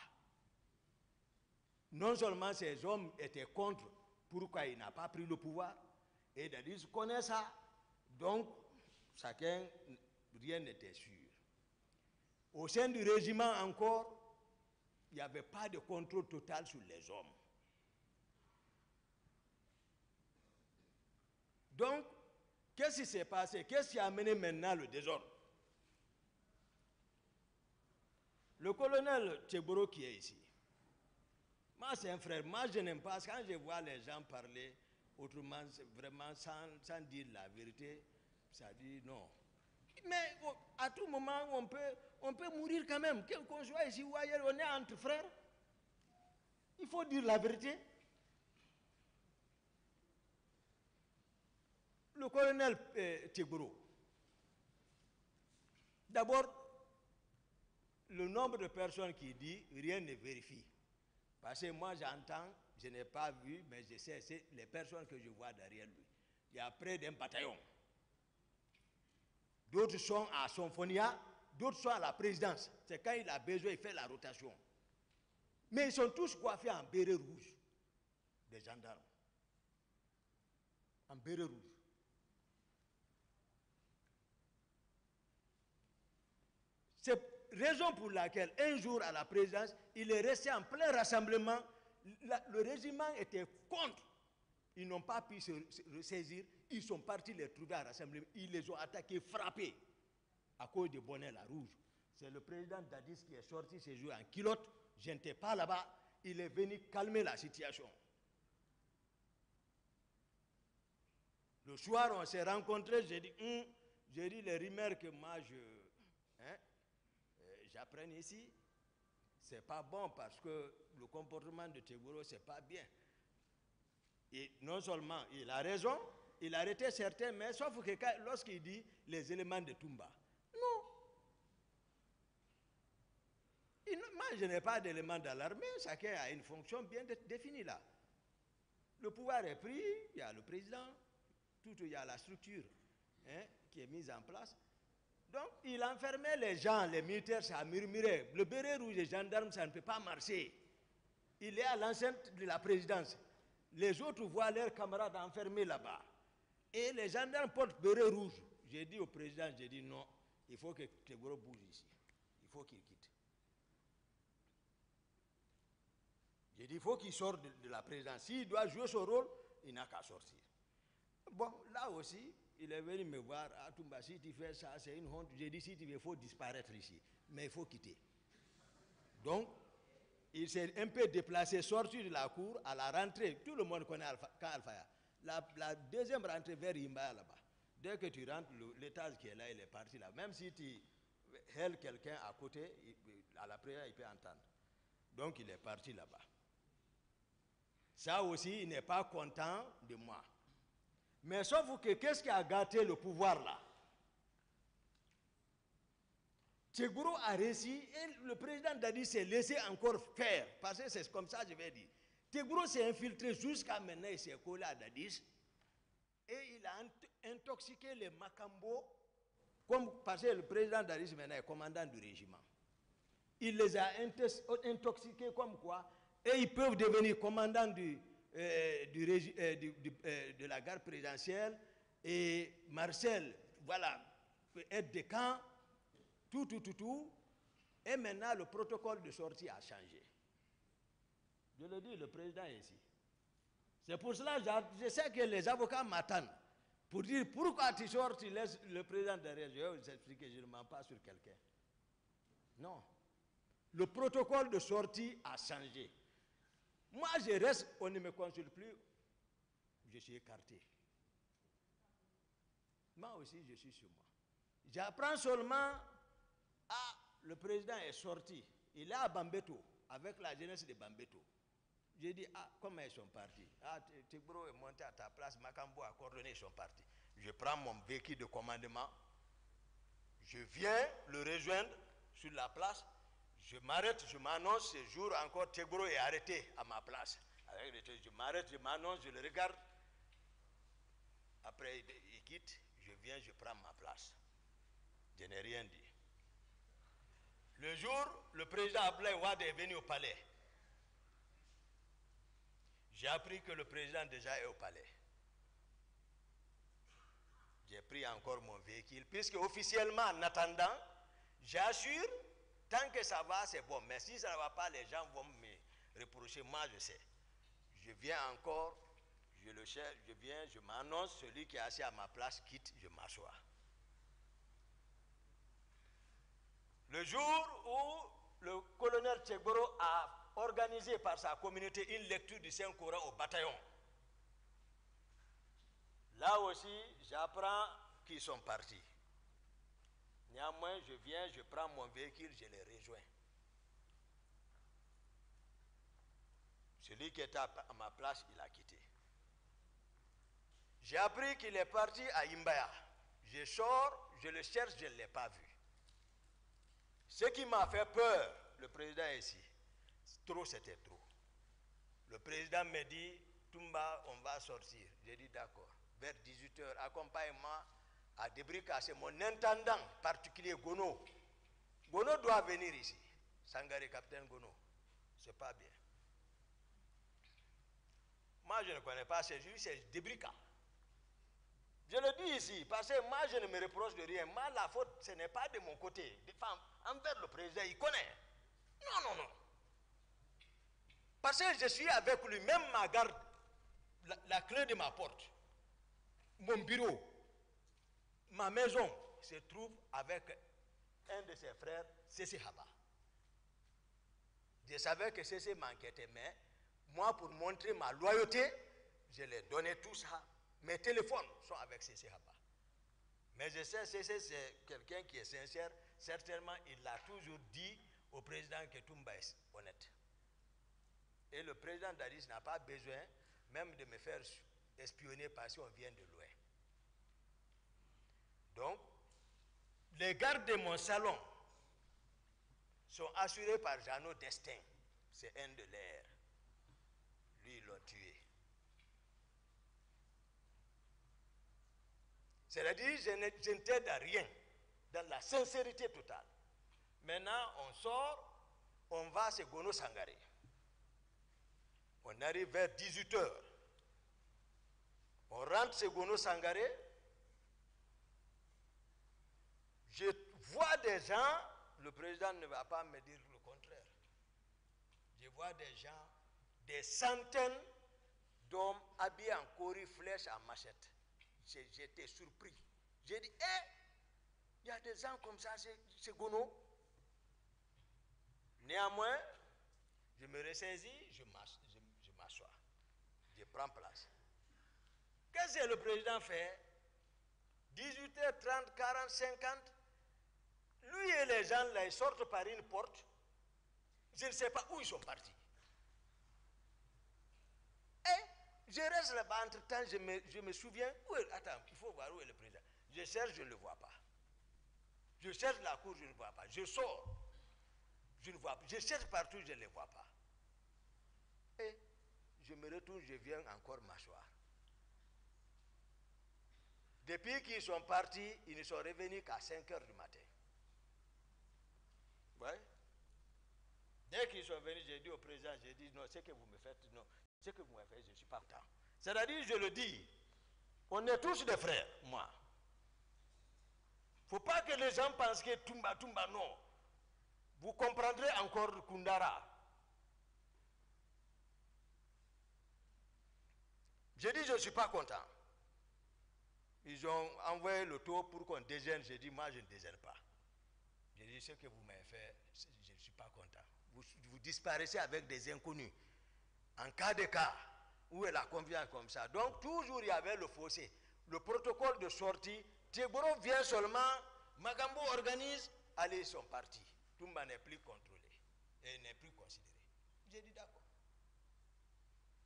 Non seulement ces hommes étaient contre pourquoi il n'a pas pris le pouvoir, et ils connaissent ça, donc chacun, rien n'était sûr. Au sein du régiment encore, il n'y avait pas de contrôle total sur les hommes. Donc, qu'est-ce qui s'est passé? Qu'est-ce qui a amené maintenant le désordre? Le colonel Tcheboro qui est ici, moi c'est un frère, moi je n'aime pas, quand je vois les gens parler autrement, vraiment sans dire la vérité, ça dit non. Mais à tout moment, on peut mourir quand même, qu'on soit ici ou ailleurs, on est entre frères. Il faut dire la vérité. Le colonel Tcheboro, d'abord, le nombre de personnes qui disent rien ne vérifie. Parce que moi j'entends, je n'ai pas vu, mais je sais, c'est les personnes que je vois derrière lui. Il y a près d'un bataillon. D'autres sont à Symphonia, d'autres sont à la présidence. C'est quand il a besoin, il fait la rotation. Mais ils sont tous coiffés en béret rouge, des gendarmes. En béret rouge. C'est raison pour laquelle, un jour à la présidence, il est resté en plein rassemblement. Le régiment était contre. Ils n'ont pas pu se ressaisir. Ils sont partis les trouver à rassemblement. Ils les ont attaqués, frappés, à cause de bonnet la rouge. C'est le président Dadis qui est sorti ce jour en culotte. Je n'étais pas là-bas. Il est venu calmer la situation. Le soir, on s'est rencontrés. J'ai dit les rumeurs que moi j'apprends ici, c'est pas bon parce que le comportement de Tcheboro, c'est pas bien. Et non seulement il a raison, il a arrêté certains, mais sauf que lorsqu'il dit les éléments de Toumba, non. Moi, je n'ai pas d'éléments dans l'armée, chacun a une fonction bien définie là. Le pouvoir est pris, il y a le président, il y a la structure qui est mise en place. Donc, il enfermait les gens, les militaires, ça murmurait. Le béret rouge, les gendarmes, ça ne peut pas marcher. Il est à l'enceinte de la présidence. Les autres voient leurs camarades enfermés là-bas. Et les gendarmes portent béret rouge. J'ai dit au président, j'ai dit non, il faut que Tcheboro bouge ici. Il faut qu'il quitte. J'ai dit, il faut qu'il sorte de la présidence. S'il doit jouer son rôle, il n'a qu'à sortir. Bon, là aussi, il est venu me voir, ah Toumba, si tu fais ça, c'est une honte. J'ai dit, si tu veux, il faut disparaître ici. Mais il faut quitter. Donc, il s'est un peu déplacé, sorti de la cour, à la rentrée. Tout le monde connaît Alfaya. La deuxième rentrée vers Imbaya là-bas. Dès que tu rentres, l'étage qui est là, il est parti là. Même si tu hèles quelqu'un à côté, à la prière, il peut entendre. Donc il est parti là-bas. Ça aussi, il n'est pas content de moi. Mais sauf que qu'est-ce qui a gâté le pouvoir là? Tchegourou a réussi et le président Dadi s'est laissé encore faire. Parce que c'est comme ça que je vais dire. Tchegourou s'est infiltré jusqu'à maintenant, il s'est collé à Dadis. Et il a intoxiqué les Makambo. Parce que le président Dadis maintenant est commandant du régiment. Il les a intoxiqués comme quoi. Et ils peuvent devenir commandants de la garde présidentielle. Et Marcel, voilà, peut être de camp. Tout. Et maintenant, le protocole de sortie a changé. Je le dis, le président est ici. C'est pour cela que je sais que les avocats m'attendent pour dire pourquoi tu sors, tu laisses le président derrière. Je vais vous expliquer, je ne mens pas sur quelqu'un. Non. Le protocole de sortie a changé. Moi, je reste, on ne me consulte plus, je suis écarté. Moi aussi, je suis sur moi. J'apprends seulement, le président est sorti. Il est à Bambeto, avec la jeunesse de Bambeto. J'ai dit, comment ils sont partis? Tchegourou est monté à ta place, Makambo a coordonné, ils sont partis. Je prends mon véhicule de commandement, je viens le rejoindre sur la place, je m'arrête, je m'annonce, ce jour encore, Tchegourou est arrêté à ma place. Je m'arrête, je m'annonce, je le regarde. Après, il quitte, je viens, je prends ma place. Je n'ai rien dit. Le jour, le président Abdoulaye Wade est venu au palais. J'ai appris que le président déjà est au palais. J'ai pris encore mon véhicule, puisque officiellement, en attendant, j'assure, tant que ça va, c'est bon. Mais si ça ne va pas, les gens vont me reprocher. Moi, je sais. Je viens encore, je le cherche, je viens, je m'annonce, celui qui est assis à ma place quitte, je m'assois. Le jour où le colonel Tchegourou a organisé par sa communauté une lecture du Saint-Coran au bataillon, là aussi, j'apprends qu'ils sont partis. Néanmoins, je viens, je prends mon véhicule, je les rejoins. Celui qui était à ma place, il a quitté. J'ai appris qu'il est parti à Imbaya. Je sors, je le cherche, je ne l'ai pas vu. Ce qui m'a fait peur, le président est ici. Trop, c'était trop. Le président me dit, Toumba, on va sortir. J'ai dit d'accord. Vers 18h, accompagne-moi à Debrika. C'est mon intendant particulier, Gono. Gono doit venir ici. Sangare, capitaine Gono. C'est pas bien. Moi, je ne connais pas ces juges, c'est Debrika. Je le dis ici, parce que moi, je ne me reproche de rien. Moi, la faute, ce n'est pas de mon côté. Envers le président, il connaît. Non. Parce que je suis avec lui, même ma garde, la clé de ma porte, mon bureau, ma maison se trouve avec un de ses frères, Cécé Haba. Je savais que Cécé m'enquêtait, mais moi, pour montrer ma loyauté, je lui ai donné tout ça. Mes téléphones sont avec Cécé Haba. Mais je sais, Cécé, c'est quelqu'un qui est sincère. Certainement, il a toujours dit au président que Toumba est honnête. Et le président Dadis n'a pas besoin même de me faire espionner parce qu'on vient de loin. Donc, les gardes de mon salon sont assurés par Jeannot Destin. C'est un de leurs. Lui, ils l'ont tué. C'est-à-dire, je ne t'aide à rien, dans la sincérité totale. Maintenant, on sort, on va à Gono Sangaré. On arrive vers 18h. On rentre chez Gono Sangaré. Je vois des gens, le président ne va pas me dire le contraire. Je vois des gens, des centaines d'hommes habillés en cori, flèches, en machette. J'étais surpris. J'ai dit, il y a des gens comme ça, c'est Gono. Néanmoins, je me ressaisis, je m'assois. Je prends place. Qu'est-ce que le président fait? 18h30, 40, 50, lui et les gens là, ils sortent par une porte. Je ne sais pas où ils sont partis. Et je reste là-bas, entre-temps, je me souviens, attends, il faut voir où est le président. Je cherche, je ne le vois pas. Je cherche la cour, je ne le vois pas. Je sors, je ne vois pas. Je cherche partout, je ne le vois pas. Et je me retourne, je viens encore m'asseoir. Depuis qu'ils sont partis, ils ne sont revenus qu'à 5 h du matin. Ouais. Dès qu'ils sont venus, j'ai dit au président, j'ai dit, non, ce que vous me faites, non, ce que vous me faites, je ne suis pas content. C'est-à-dire, je le dis, on est tous des frères, moi. Il ne faut pas que les gens pensent que Toumba, non. Vous comprendrez encore Koundara. J'ai dit, je ne suis pas content. Ils ont envoyé le tour pour qu'on déjeune. J'ai dit, moi, je ne déjeune pas. J'ai dit, ce que vous m'avez fait, je ne suis pas content. Vous disparaissez avec des inconnus. En cas de cas, où est la confiance comme ça? Donc, toujours, il y avait le fossé. Le protocole de sortie, Tchegoro vient seulement, Magambo organise, allez, ils sont partis. Toumba n'est plus contrôlé et n'est plus considéré. J'ai dit, d'accord.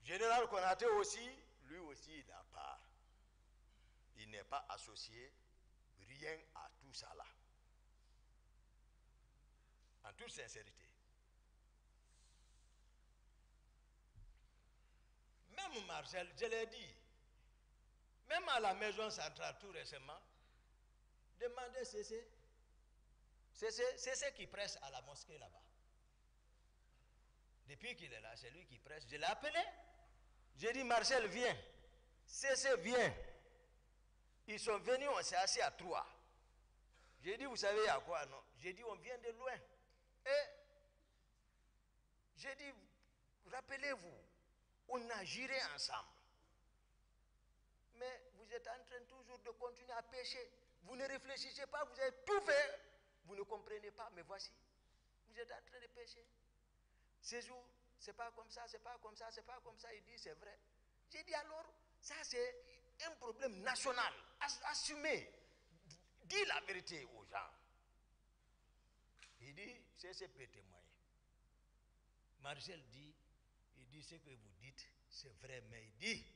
Général Konaté aussi, lui aussi, il n'a pas. Il n'est pas associé rien à tout ça là. En toute sincérité. Même Marcel, je l'ai dit, même à la maison centrale tout récemment, demandez CC. C'est qui presse à la mosquée là-bas. Depuis qu'il est là, c'est lui qui presse. Je l'ai appelé. J'ai dit, Marcel, viens. CC, viens. Ils sont venus, on s'est assis à 3. J'ai dit, vous savez à quoi? Non. J'ai dit, on vient de loin. Et j'ai dit, rappelez-vous, on a géré ensemble. Mais vous êtes en train toujours de continuer à pécher. Vous ne réfléchissez pas, vous avez tout fait. Vous ne comprenez pas, mais voici. Vous êtes en train de pécher. Ces jours, c'est pas comme ça, c'est pas comme ça, c'est pas comme ça. Il dit, c'est vrai. J'ai dit alors, ça c'est un problème national. Assumez. Dis la vérité aux gens. Il dit, c'est peut témoigner. Marcel dit, il dit ce que vous dites, c'est vrai, mais il dit,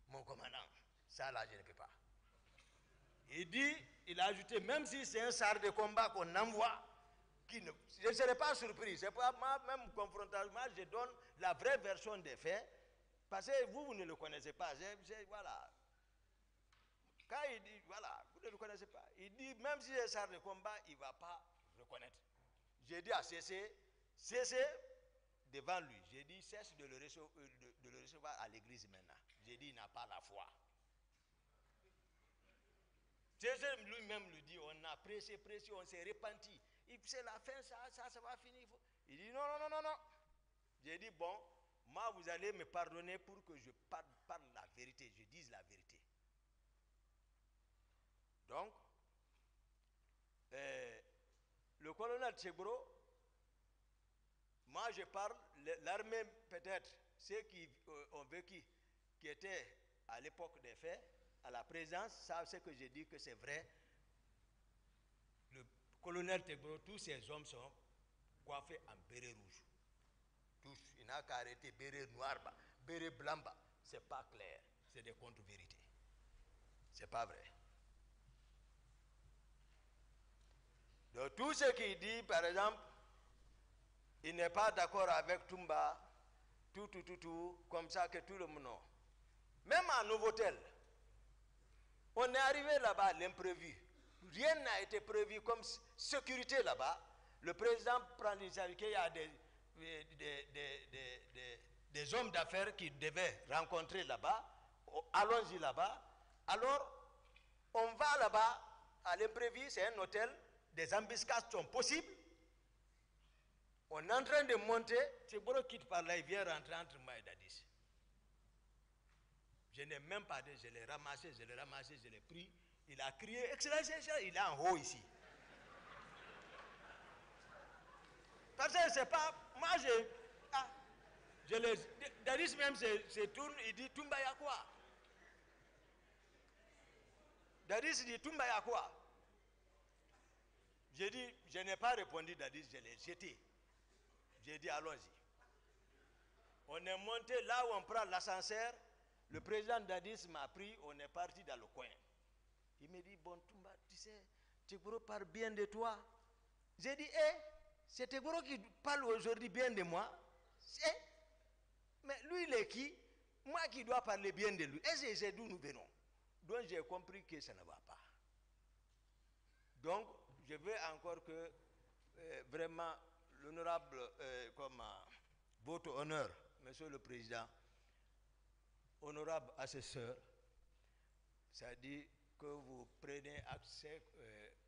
mon commandant, ça là, je ne peux pas. Il dit, il a ajouté, même si c'est un char de combat qu'on envoie, je ne serai pas surpris. C'est pas ma même confrontation. Moi, je donne la vraie version des faits, parce que vous ne le connaissez pas. Voilà. Quand il dit, voilà, vous ne le connaissez pas. Il dit, même si c'est un char de combat, il ne va pas reconnaître. J'ai dit à Cessé devant lui, j'ai dit, cesse de le recevoir à l'église maintenant. J'ai dit, il n'a pas la foi. Cessé lui-même lui dit, on a pressé, on s'est repenti. C'est la fin, ça va finir. Il dit, non. J'ai dit, bon, moi, vous allez me pardonner pour que je parle la vérité, je dise la vérité. Donc, le colonel Tchegoro, moi je parle, l'armée peut-être, ceux qui ont vécu, qui étaient à l'époque des faits, à la présence, savent ce que j'ai dit que c'est vrai. Le colonel Tchegoro, tous ces hommes sont coiffés en béret rouge. Tous, il n'a qu'à arrêter béret noir, béret blanc, c'est pas clair, c'est des contre-vérités. C'est pas vrai. Donc tout ce qu'il dit, par exemple, il n'est pas d'accord avec Toumba, tout, comme ça que tout le monde. Non. Même à Novotel, on est arrivé là-bas à l'imprévu. Rien n'a été prévu comme sécurité là-bas. Le président prend l'initiative qu'il y a des hommes d'affaires qui devaient rencontrer là-bas. Allons-y là-bas. Alors, on va là-bas à l'imprévu, c'est un hôtel. Des embuscades sont possibles. On est en train de monter. Tchegoro quitte par là, il vient rentrer entre moi et Dadis. Je n'ai même pas dit, je l'ai ramassé, je l'ai pris. Il a crié, Excellence, il est en haut ici. Parce que c'est pas. Moi, Dadis même se tourne, il dit, Toumba, il y a quoi? Dadis dit, Toumba, il y a quoi? J'ai dit, je n'ai pas répondu, Dadis, je l'ai jeté. J'ai dit, allons-y. On est monté là où on prend l'ascenseur. Le président Dadis m'a pris, on est parti dans le coin. Il me dit, bon, Toumba, tu sais, Tegboro parle bien de toi. J'ai dit, c'est Tegboro qui parle aujourd'hui bien de moi. Mais lui, il est qui? Moi qui dois parler bien de lui. Et c'est d'où nous venons. Donc j'ai compris que ça ne va pas. Donc, je veux encore que vraiment l'honorable, votre honneur, Monsieur le Président, honorable assesseur, ça dit que vous prenez accès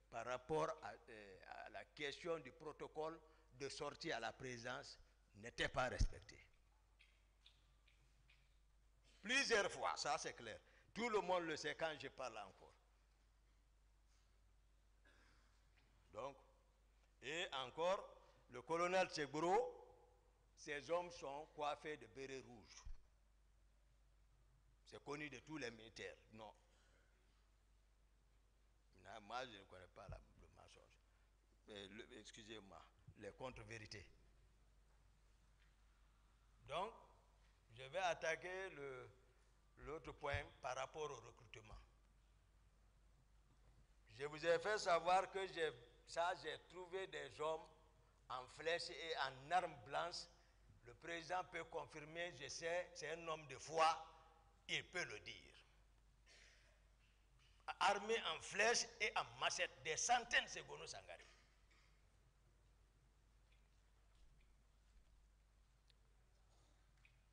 par rapport à la question du protocole de sortie à la présidence n'était pas respecté. Plusieurs fois, ça c'est clair. Tout le monde le sait quand je parle encore. Donc, et encore, le colonel Tegboro, ces hommes sont coiffés de bérets rouges. C'est connu de tous les militaires. Non. Moi, je ne connais pas le mensonge. Excusez-moi, les contre-vérités. Donc, je vais attaquer l'autre point par rapport au recrutement. Je vous ai fait savoir que j'ai trouvé des hommes en flèche et en armes blanches. Le président peut confirmer, je sais, c'est un homme de foi, il peut le dire. Armés en flèche et en machette, des centaines de Gono Sangari.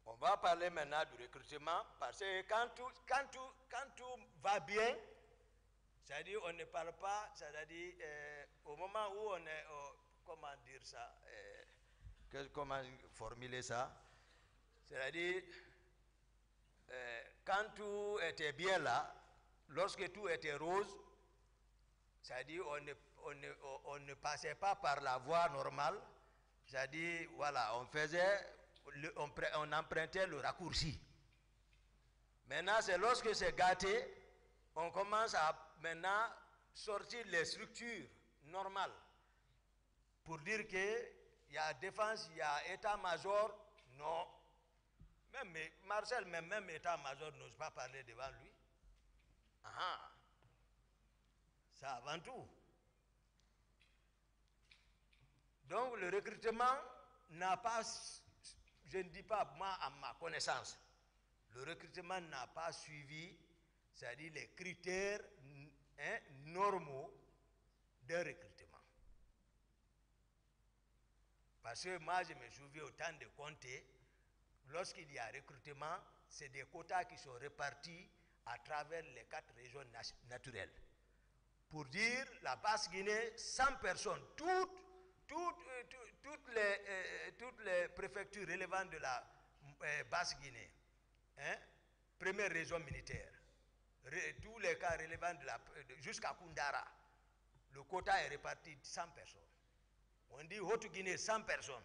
On va parler maintenant du recrutement parce que quand tout va bien, c'est-à-dire on ne parle pas, c'est-à-dire au moment où on est, comment dire ça, comment formuler ça, c'est-à-dire quand tout était bien là, lorsque tout était rose, c'est-à-dire on ne passait pas par la voie normale, c'est-à-dire voilà, on empruntait le raccourci. Maintenant, c'est lorsque c'est gâté, on commence à maintenant sortir les structures normales pour dire qu'il y a défense, il y a état-major. Non. Même Marcel, même état-major n'ose pas parler devant lui. Ah, ça avant tout. Donc le recrutement n'a pas, je ne dis pas moi à ma connaissance, le recrutement n'a pas suivi, c'est-à-dire les critères normaux de recrutement. Parce que moi je me souviens au temps de Conté, lorsqu'il y a recrutement, c'est des quotas qui sont répartis à travers les 4 régions naturelles. Pour dire, la Basse-Guinée, 100 personnes, toutes les préfectures relevantes de la Basse-Guinée, première région militaire, tous les cas relevant jusqu'à Koundara, le quota est réparti de 100 personnes. On dit Haute-Guinée, 100 personnes.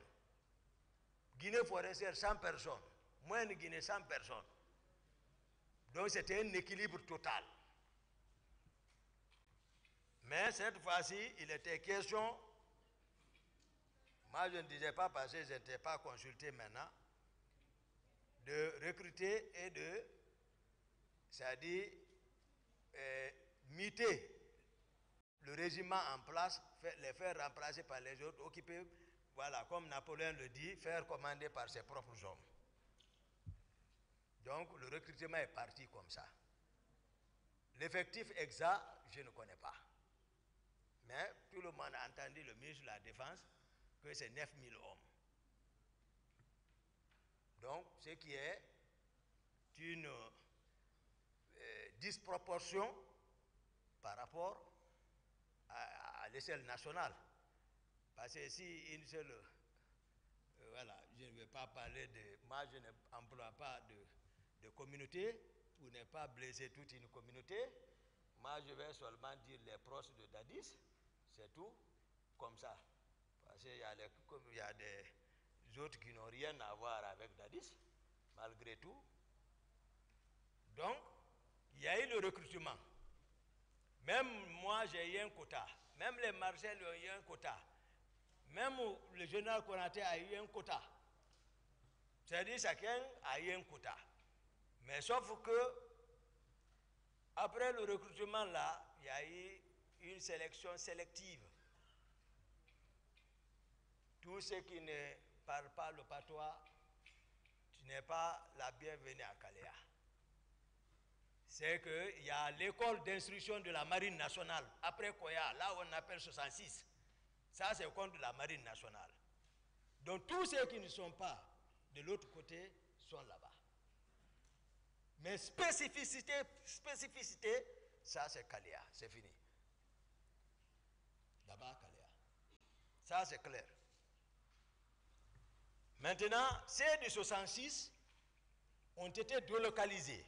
Guinée forestière, 100 personnes. Moyenne Guinée, 100 personnes. Donc c'était un équilibre total. Mais cette fois-ci, il était question, moi je ne disais pas parce que je n'étais pas consulté maintenant, de recruter et de, c'est-à-dire, muter le régiment en place, les faire remplacer par les autres, occuper, voilà, comme Napoléon le dit, faire commander par ses propres hommes. Donc le recrutement est parti comme ça. L'effectif exact, je ne connais pas. Mais tout le monde a entendu le ministre de la Défense que c'est 9000 hommes. Donc, ce qui est une disproportion par rapport à l'échelle nationale. Parce que si une seule... voilà, je ne vais pas parler de... Moi, je n'emploie pas de communauté pour ne pas blesser toute une communauté. Moi, je vais seulement dire les proches de Dadis. C'est tout, comme ça. Parce qu'il y a des autres qui n'ont rien à voir avec Dadis, malgré tout. Donc, il y a eu le recrutement. Même moi, j'ai eu un quota. Même les Marcel ont eu un quota. Même le général Konaté a eu un quota. C'est-à-dire chacun a eu un quota. Mais sauf que, après le recrutement là, il y a eu une sélection sélective. Tous ceux qui ne parlent pas le patois, tu n'es pas la bienvenue à Kaléa. C'est qu'il y a l'école d'instruction de la Marine nationale, après Koya, là où on appelle 66. Ça, c'est le compte de la Marine nationale. Donc, tous ceux qui ne sont pas de l'autre côté sont là-bas. Mais spécificité, ça, c'est Kaléa, c'est fini. Là-bas, Kaléa. Ça, c'est clair. Maintenant, ceux de 66 ont été délocalisés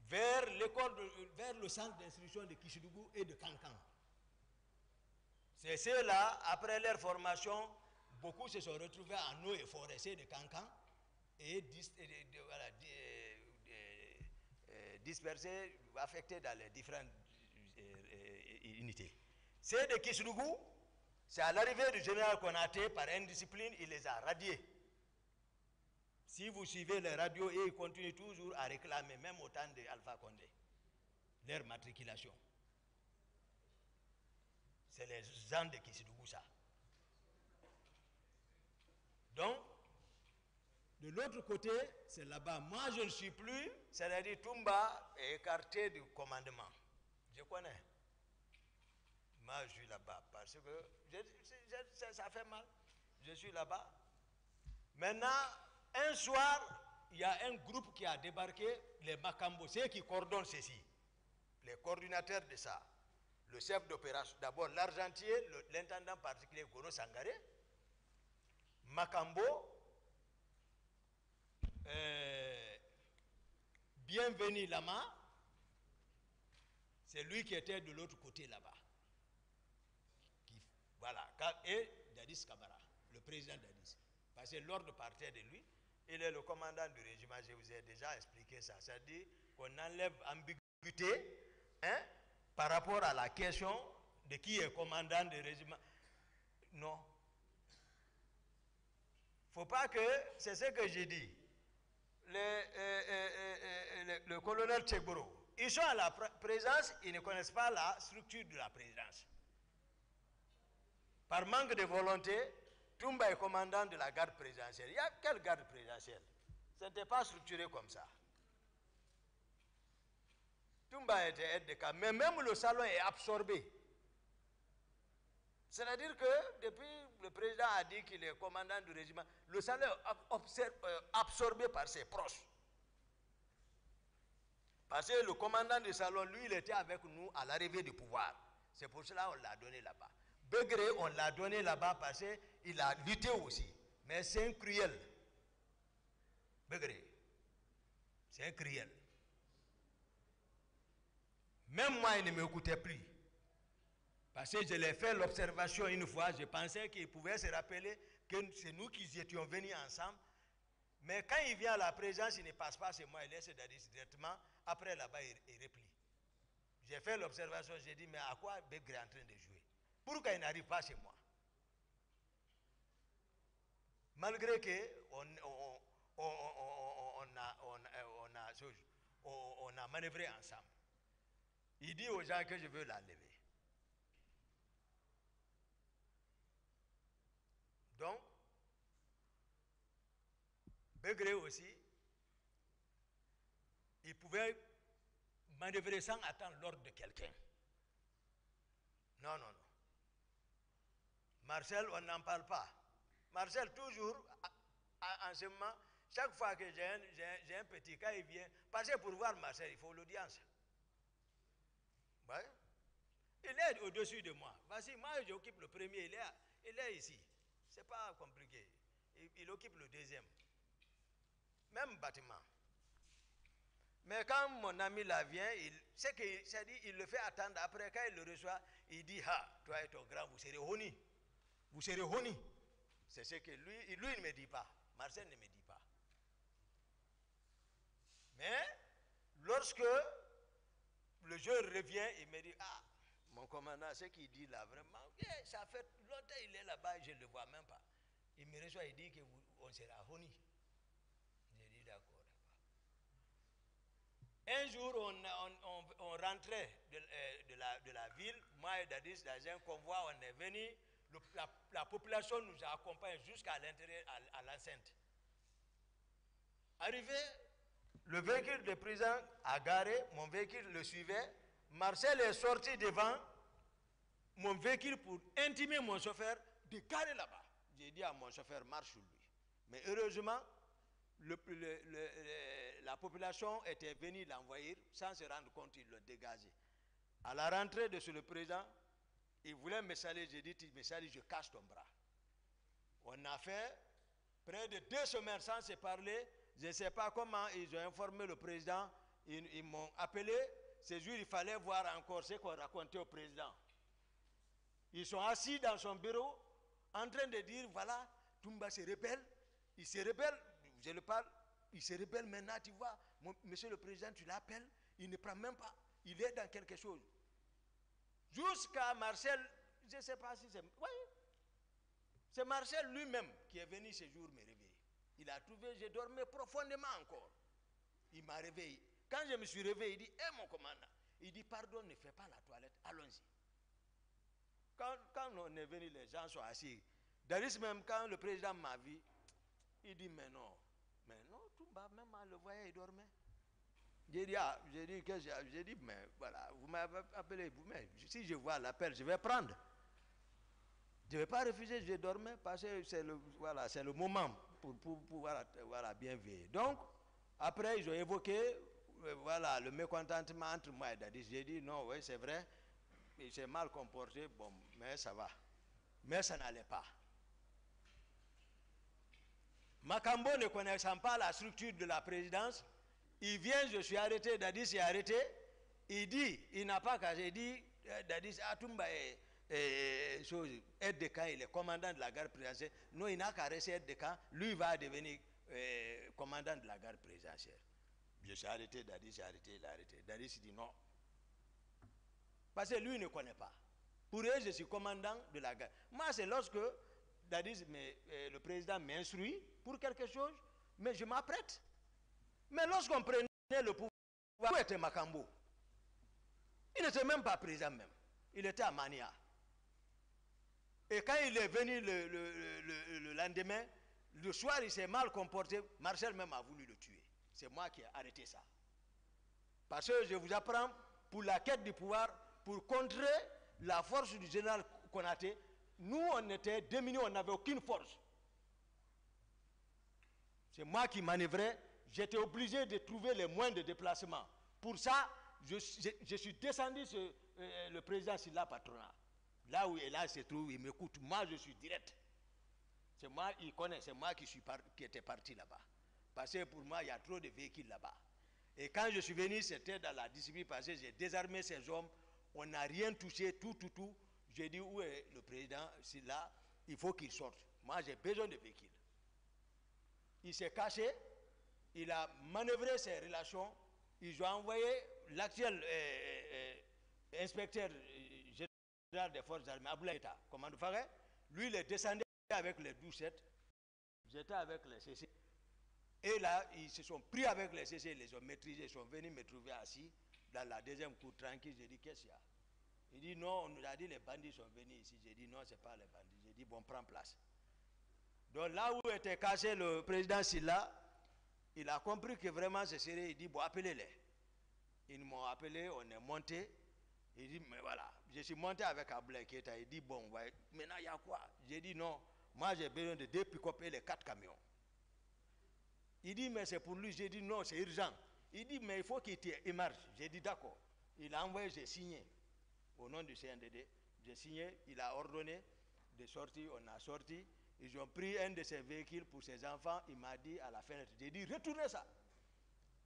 vers le centre d'instruction de Kishidougou et de Kankan. C'est ceux-là, après leur formation, beaucoup se sont retrouvés en eau et forêt, ceux de Kankan, et dispersés, affectés dans les différentes unités. Ceux de Kishidougou, c'est à l'arrivée du général Konaté, par indiscipline, il les a radiés. Si vous suivez les radios, et ils continuent toujours à réclamer, même au temps d'Alpha Condé, leur matriculation. C'est les gens de Kishidougou, ça. Donc, de l'autre côté, c'est là-bas. Moi, je ne suis plus, c'est-à-dire Toumba est écarté du commandement. Je connais. Moi, je suis là-bas parce que ça fait mal. Je suis là-bas. Maintenant, un soir, il y a un groupe qui a débarqué, les Makambo, ceux qui coordonnent ceci, les coordinateurs de ça, le chef d'opération, d'abord l'argentier, l'intendant particulier Gono Sangaré, Makambo, Bienvenu Lama, c'est lui qui était de l'autre côté là-bas. Voilà, et Dadis Kabara, le président Dadis. Parce que l'ordre partait de lui, il est le commandant du régiment, je vous ai déjà expliqué ça. C'est-à-dire qu'on enlève ambiguïté par rapport à la question de qui est commandant du régiment. Non. Il ne faut pas que, c'est ce que j'ai dit, le colonel Tchegboro, ils sont à la présidence, ils ne connaissent pas la structure de la présidence. Par manque de volonté, Toumba est commandant de la garde présidentielle. Il y a quelle garde présidentielle? Ce n'était pas structuré comme ça. Toumba était aide de camp, mais même le salon est absorbé. C'est-à-dire que depuis le président a dit qu'il est commandant du régiment, le salon est absorbé par ses proches. Parce que le commandant du salon, lui, il était avec nous à l'arrivée du pouvoir. C'est pour cela qu'on l'a donné là-bas. Begré, on l'a donné là-bas parce qu'il a lutté aussi. Mais c'est un cruel. Begré. C'est un cruel. Même moi, il ne m'écoutait plus. Parce que je l'ai fait l'observation une fois, je pensais qu'il pouvait se rappeler que c'est nous qui étions venus ensemble. Mais quand il vient à la présence, il ne passe pas chez moi, il laisse Dadis directement. Après, là-bas, il replie. J'ai fait l'observation, j'ai dit, mais à quoi Begré est en train de jouer? Pourquoi il n'arrive pas chez moi? Malgré qu'on a manœuvré ensemble. Il dit aux gens que je veux l'enlever. Donc, Begré aussi, il pouvait manœuvrer sans attendre l'ordre de quelqu'un. Non, non, non. Marcel, on n'en parle pas. Marcel, toujours, en ce moment, chaque fois que j'ai un petit cas, il vient. Parce que pour voir Marcel, il faut l'audience. Ouais. Il est au-dessus de moi. Voici, moi, j'occupe le premier, il est ici. Ce n'est pas compliqué. Il occupe le deuxième. Même bâtiment. Mais quand mon ami là vient, il le fait attendre. Après, quand il le reçoit, il dit, ah, toi et ton grand, vous serez honni. Vous serez honni. C'est ce que lui, il ne me dit pas. Marcel ne me dit pas. Mais, lorsque le jour revient, il me dit, ah, mon commandant, ce qu'il dit là, vraiment, ça fait longtemps qu'il est là-bas, je ne le vois même pas. Il me reçoit, il dit qu'on sera honni. J'ai dit d'accord. Un jour, on rentrait de la ville, moi et Dadis, dans un convoi, on est venu, la population nous a accompagnés jusqu'à l'intérieur, à l'enceinte. Arrivé, le véhicule de président a garé, mon véhicule le suivait, Marcel est sorti devant mon véhicule pour intimer mon chauffeur de garer là-bas. J'ai dit à mon chauffeur, marche sur lui. Mais heureusement, la population était venue l'envoyer, sans se rendre compte, ils l'ont dégagé. À la rentrée de le président, il voulait me saluer, j'ai dit, tu me salues, je cache ton bras. On a fait près de 2 semaines sans se parler, je ne sais pas comment ils ont informé le président, ils m'ont appelé, ce jour il fallait voir encore ce qu'on racontait au président. Ils sont assis dans son bureau, en train de dire, voilà, Toumba se rebelle, il se rebelle, je le parle, il se rebelle maintenant, tu vois, monsieur le président, tu l'appelles, il ne prend même pas, il est dans quelque chose. Jusqu'à Marcel, je ne sais pas si c'est... Oui, c'est Marcel lui-même qui est venu ce jour me réveiller. Il a trouvé, j'ai dormi profondément encore. Il m'a réveillé. Quand je me suis réveillé, il dit, hé mon commandant, il dit, pardon, ne fais pas la toilette, allons-y. Quand on est venu, les gens sont assis. Daris même, quand le président m'a vu, il dit, mais non, Toumba, même à le voyer, il dormait. J'ai dit, mais voilà, vous m'avez appelé, mais si je vois l'appel, je vais prendre. Je ne vais pas refuser, je vais dormir parce que c'est le moment pour voilà, bien veiller. Donc, après, ils ont évoqué le mécontentement entre moi et Dadis. J'ai dit, non, oui, c'est vrai, il s'est mal comporté, bon, mais ça va. Mais ça n'allait pas. Makambo, ne connaissant pas la structure de la présidence, il vient, je suis arrêté, Dadis est arrêté, il dit, il n'a pas qu'à, j'ai dit, Dadis, Toumba est aide de camp, il est commandant de la garde présidentielle. Non, il n'a qu'à rester aide de camp, lui va devenir commandant de la garde présidentielle. Je suis arrêté, Dadis est arrêté, il est arrêté. Dadis dit non. Parce que lui ne connaît pas. Pour eux, je suis commandant de la garde. Moi, c'est lorsque Dadis, le président m'instruit pour quelque chose, mais je m'apprête. Mais lorsqu'on prenait le pouvoir, où était Makambo? Il n'était même pas président même. Il était à Mania. Et quand il est venu le lendemain, le soir, il s'est mal comporté. Marcel même a voulu le tuer. C'est moi qui ai arrêté ça. Parce que je vous apprends, pour la quête du pouvoir, pour contrer la force du général Konaté, nous, on était démunis, on n'avait aucune force. C'est moi qui manœuvrais. J'étais obligé de trouver les moyens de déplacement. Pour ça, je suis descendu sur le président Silla Patronat. Là où il se trouve, il m'écoute. Moi, je suis direct. C'est moi, il connaît, c'est moi qui étais parti là-bas. Parce que pour moi, il y a trop de véhicules là-bas. Et quand je suis venu, c'était dans la discipline parce que j'ai désarmé ces hommes. On n'a rien touché, tout. J'ai dit, où est le président Silla? Il faut qu'il sorte. Moi, j'ai besoin de véhicules. Il s'est caché. Il a manœuvré ses relations. Ils ont envoyé l'actuel inspecteur général des forces armées, Aboulaye Etta, commandant Faré. Lui, il est descendu avec les 12-7. J'étais avec les CC. Et là, ils se sont pris avec les CC, ils les ont maîtrisés. Ils sont venus me trouver assis dans la deuxième cour tranquille. J'ai dit, qu'est-ce qu'il y a? Il dit, non, on nous a dit les bandits sont venus ici. J'ai dit, non, ce n'est pas les bandits. J'ai dit, bon, prends place. Donc là où était caché le président Silla, il a compris que vraiment ce serait, il dit, bon, appelez-les. Ils m'ont appelé, on est monté. Il dit, mais voilà, je suis monté avec Aboulaye Etta. Il dit, bon, ouais, maintenant il y a quoi? J'ai dit, non, moi j'ai besoin de 2 pick-up et les 4 camions. Il dit, mais c'est pour lui. J'ai dit, non, c'est urgent. Il dit, mais il faut qu'il émarge. J'ai dit, d'accord. Il a envoyé, j'ai signé. Au nom du CNDD, j'ai signé, il a ordonné de sortir, on a sorti. Ils ont pris un de ses véhicules pour ses enfants. Il m'a dit à la fenêtre, j'ai dit, retournez ça.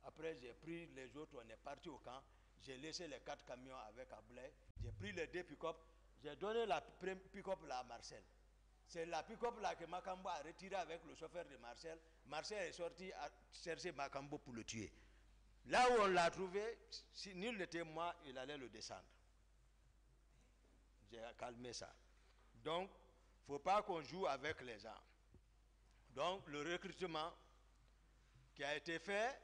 Après, j'ai pris les autres, on est parti au camp. J'ai laissé les 4 camions avec Aboulaye. J'ai pris les 2 pick-up. J'ai donné la pick-up là à Marcel. C'est la pick-up là que Makambo a retiré avec le chauffeur de Marcel. Marcel est sorti à chercher Makambo pour le tuer. Là où on l'a trouvé, si nul n'était moi, il allait le descendre. J'ai calmé ça. Donc, il ne faut pas qu'on joue avec les gens. Donc, le recrutement qui a été fait,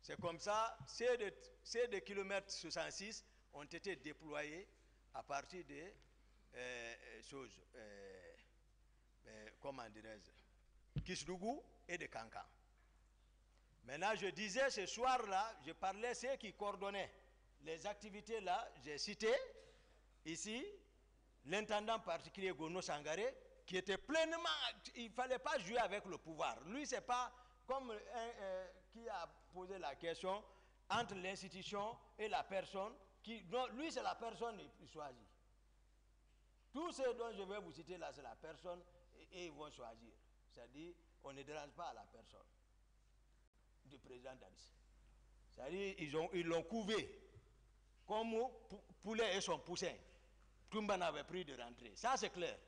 c'est comme ça, ces de kilomètres 66 ont été déployés à partir des choses, comment dirais-je, Kisdougou et de Kankan. Maintenant, je disais ce soir-là, je parlais ceux qui coordonnaient les activités là, j'ai cité ici l'intendant particulier Gono Sangaré, qui était pleinement, il ne fallait pas jouer avec le pouvoir. Lui, c'est pas comme qui a posé la question entre l'institution et la personne, non, lui c'est la personne qui choisit. Tout ce dont je vais vous citer là, c'est la personne et ils vont choisir. C'est-à-dire, on ne dérange pas à la personne du président Dadis. C'est-à-dire, ils l'ont couvé comme poulet et son poussin. Toumba n'avait pris de rentrée. Ça, c'est clair.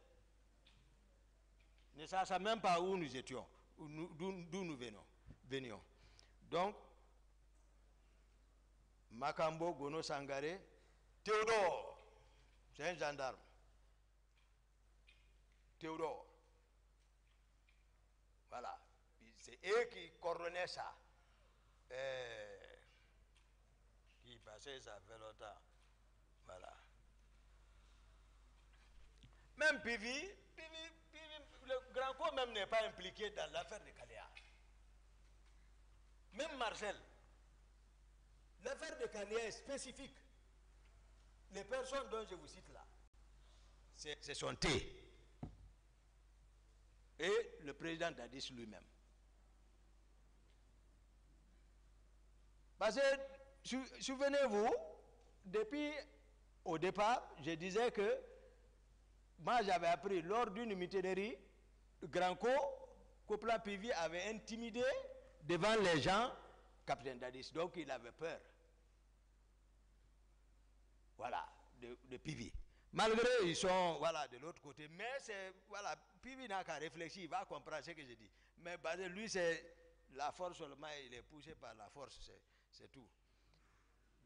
Ne sachant même pas où nous étions, d'où nous venions. Donc, Makambo Gono Sangaré, Théodore, c'est un gendarme. Théodore. Voilà. C'est eux qui coordonnaient ça. Qui passaient, ça fait longtemps. Voilà. Même Pivi, le grand corps même n'est pas impliqué dans l'affaire de Kaléa. Même Marcel. L'affaire de Kaléa est spécifique. Les personnes dont je vous cite là, c'est son thé. Et le président Dadis lui-même. Parce que, souvenez-vous, depuis au départ, je disais que moi j'avais appris lors d'une mutinerie, Granco, Copla Pivi avait intimidé devant les gens capitaine Dadis. Donc il avait peur. Voilà, de Pivi. Malgré ils sont voilà, de l'autre côté. Mais c'est, voilà, Pivi n'a qu'à réfléchir, il va comprendre ce que je dis. Mais lui, c'est la force seulement, il est poussé par la force, c'est tout.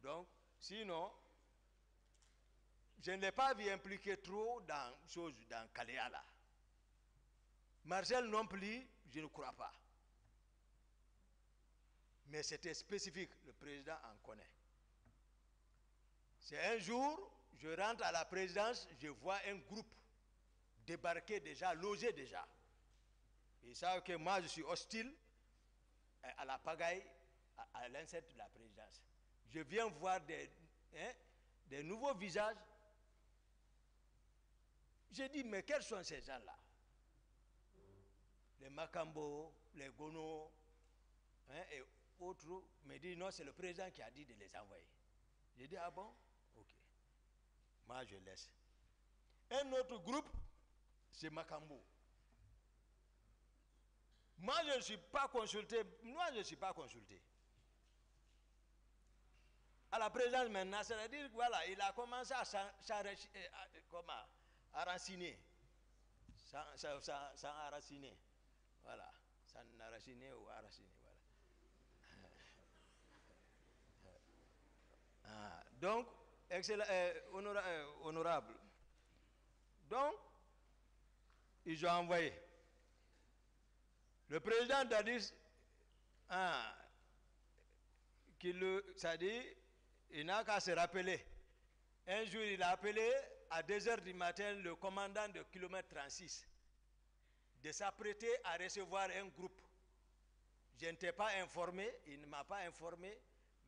Donc, sinon, je ne l'ai pas vu impliqué trop dans Kaléa là. Marcel non plus, je ne crois pas. Mais c'était spécifique, le président en connaît. C'est un jour, je rentre à la présidence, je vois un groupe débarqué déjà, logé déjà. Ils savent que moi je suis hostile à la pagaille, à l'insecte de la présidence. Je viens voir des nouveaux visages. J'ai dit, mais quels sont ces gens-là? Les Makambo, les Gono, et autres, me disent, non, c'est le président qui a dit de les envoyer. J'ai dit, ah bon? Ok. Moi, je laisse. Un autre groupe, c'est Makambo. Moi, je ne suis pas consulté. Moi, je ne suis pas consulté. À la présidence maintenant, c'est-à-dire, voilà, il a commencé à enraciner. Sans enraciner. Voilà. Sans enraciner ou enraciner. Voilà. Donc, excellent, honorable. Donc, ils ont envoyé. Le président Dadis, c'est-à-dire, il n'a qu'à se rappeler. Un jour, il a appelé à 2h du matin le commandant de kilomètre 36 de s'apprêter à recevoir un groupe. Je n'étais pas informé, il ne m'a pas informé,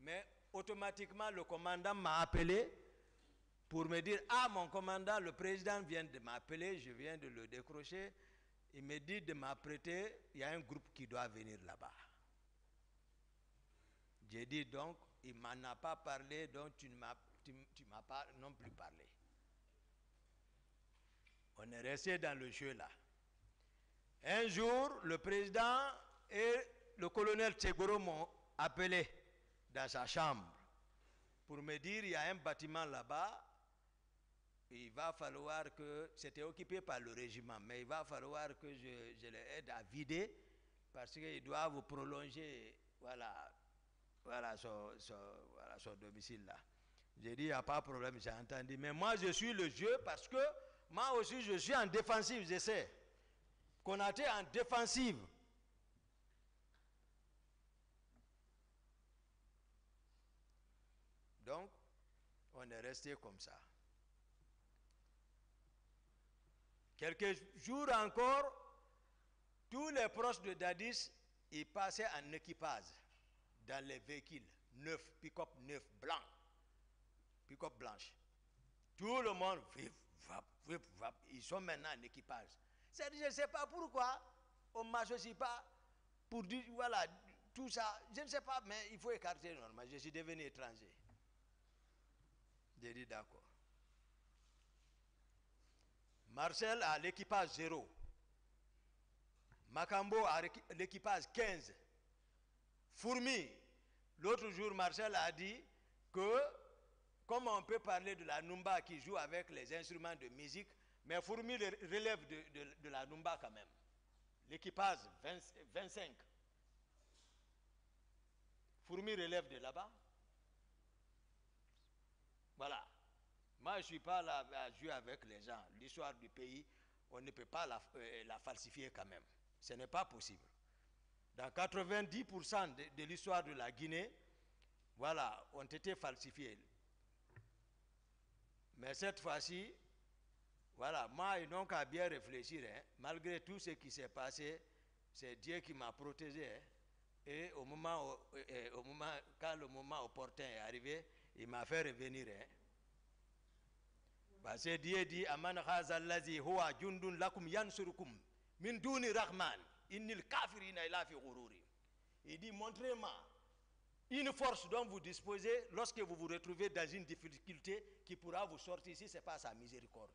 mais automatiquement le commandant m'a appelé pour me dire, ah mon commandant, le président vient de m'appeler, je viens de le décrocher, il me dit de m'apprêter, il y a un groupe qui doit venir là-bas. J'ai dit donc, il ne m'en a pas parlé, donc tu ne m'as pas non plus parlé. On est resté dans le jeu là. Un jour, le président et le colonel Tsegoro m'ont appelé dans sa chambre pour me dire, il y a un bâtiment là-bas, il va falloir que, c'était occupé par le régiment, mais il va falloir que je les aide à vider parce qu'ils doivent prolonger, voilà, voilà, son domicile là. J'ai dit, il n'y a pas de problème, j'ai entendu. Mais moi, je suis le jeu parce que moi aussi, je suis en défensive, je sais. Konaté en défensive. Donc, on est resté comme ça. Quelques jours encore, tous les proches de Dadis, ils passaient en équipage dans les véhicules neufs, pick-up neufs, blancs, pick-up blanches. Tout le monde, vip, vap, ils sont maintenant en équipage. C'est-à-dire, je ne sais pas pourquoi on ne m'associe pas pour dire, voilà, tout ça. Je ne sais pas, mais il faut écarter normalement. Je suis devenu étranger. J'ai dit d'accord. Marcel a l'équipage 0. Makambo a l'équipage 15. Fourmi, l'autre jour, Marcel a dit que, comme on peut parler de la Numba qui joue avec les instruments de musique, mais Fourmi relève de la Numba quand même. L'équipage 25. Fourmi relève de là-bas. Voilà. Moi, je ne suis pas là à jouer avec les gens. L'histoire du pays, on ne peut pas la falsifier quand même. Ce n'est pas possible. Dans 90% de l'histoire de la Guinée, voilà, ont été falsifiés. Mais cette fois-ci, voilà, moi, ils n'ont qu'à bien réfléchir. Hein. Malgré tout ce qui s'est passé, c'est Dieu qui m'a protégé. Hein. Et quand le moment opportun est arrivé, il m'a fait revenir. Hein. Parce que Dieu dit, Aman Khazallazi huwa jundun lakum yansurukum min duni rahman innil kafirina ila fi ghururi. Il dit, montrez-moi une force dont vous disposez lorsque vous vous retrouvez dans une difficulté qui pourra vous sortir si ce n'est pas sa miséricorde.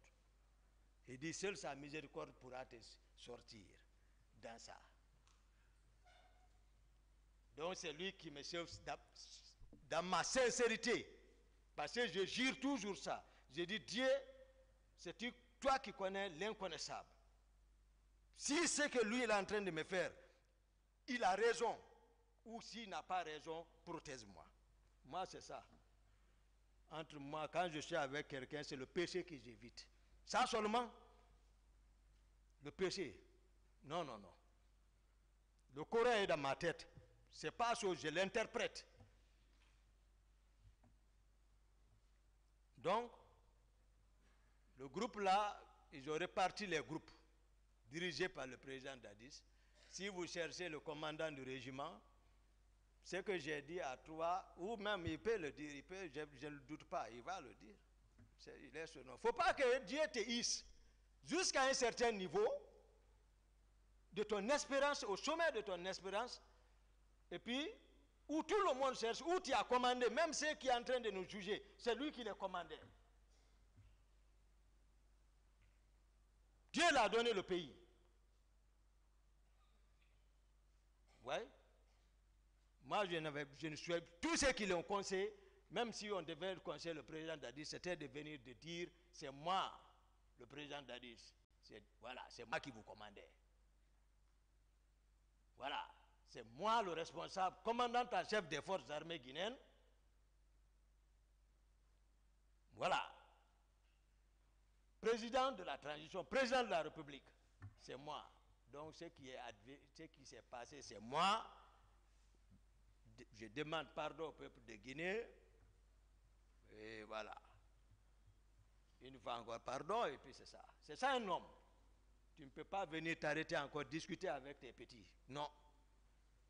Il dit, seule sa miséricorde pourra te sortir dans ça. Donc c'est lui qui me sauve dans ma sincérité. Parce que je jure toujours ça. Je dis, Dieu, c'est toi qui connais l'inconnaissable. Si ce que lui est en train de me faire, il a raison, ou s'il n'a pas raison, protège-moi. Moi, c'est ça. Entre moi, quand je suis avec quelqu'un, c'est le péché que j'évite. Ça seulement, le péché. Non, non, non. Le Coran est dans ma tête. C'est pas ça, je l'interprète. Donc, le groupe là, ils ont réparti les groupes dirigés par le président Dadis. Si vous cherchez le commandant du régiment, ce que j'ai dit à toi, ou même il peut le dire, je ne doute pas, il va le dire. Il est ce nom. Il ne faut pas que Dieu te hisse jusqu'à un certain niveau de ton espérance, au sommet de ton espérance, et puis, où tout le monde cherche, où tu as commandé, même ceux qui sont en train de nous juger, c'est lui qui les commandait. Dieu l'a donné le pays. Oui. Moi, je ne suis... Tous ceux qui l'ont conseillé, même si on devait conseiller le président Dadis, c'était de venir de dire, c'est moi, le président Dadis. Voilà, c'est moi qui vous commandais. Voilà. C'est moi le responsable, commandant en chef des forces armées guinéennes. Voilà. Président de la transition, président de la République, c'est moi. Donc ce qui s'est passé, c'est moi. Je demande pardon au peuple de Guinée. Et voilà. Une fois encore pardon, et puis c'est ça. C'est ça un homme. Tu ne peux pas venir t'arrêter encore, discuter avec tes petits. Non.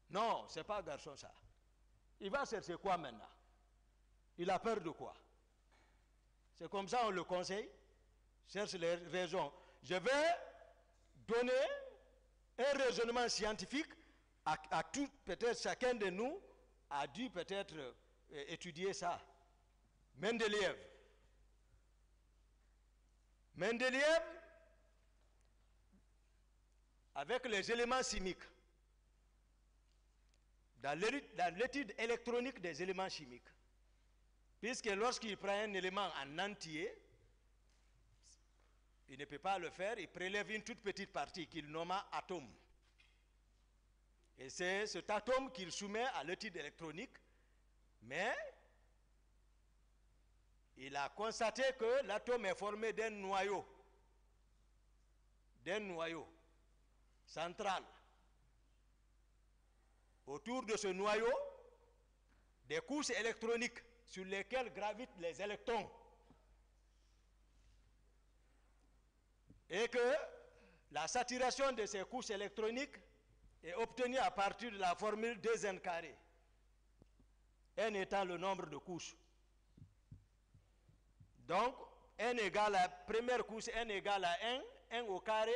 Non, ce n'est pas un garçon ça. Il va chercher quoi maintenant? Il a peur de quoi? C'est comme ça on le conseille. Cherche les raisons. Je vais donner un raisonnement scientifique à tout, peut-être chacun de nous a dû peut-être étudier ça. Mendeleïev. Mendeleïev, avec les éléments chimiques, dans l'étude électronique des éléments chimiques, puisque lorsqu'il prend un élément en entier, il ne peut pas le faire, il prélève une toute petite partie qu'il nomma atome. Et c'est cet atome qu'il soumet à l'étude électronique Mais il a constaté que l'atome est formé d'un noyau central. Autour de ce noyau, des couches électroniques sur lesquelles gravitent les électrons. Et que la saturation de ces couches électroniques est obtenue à partir de la formule 2n carré, n étant le nombre de couches. Donc, n égale à la première couche, n égale à 1, 1 au carré,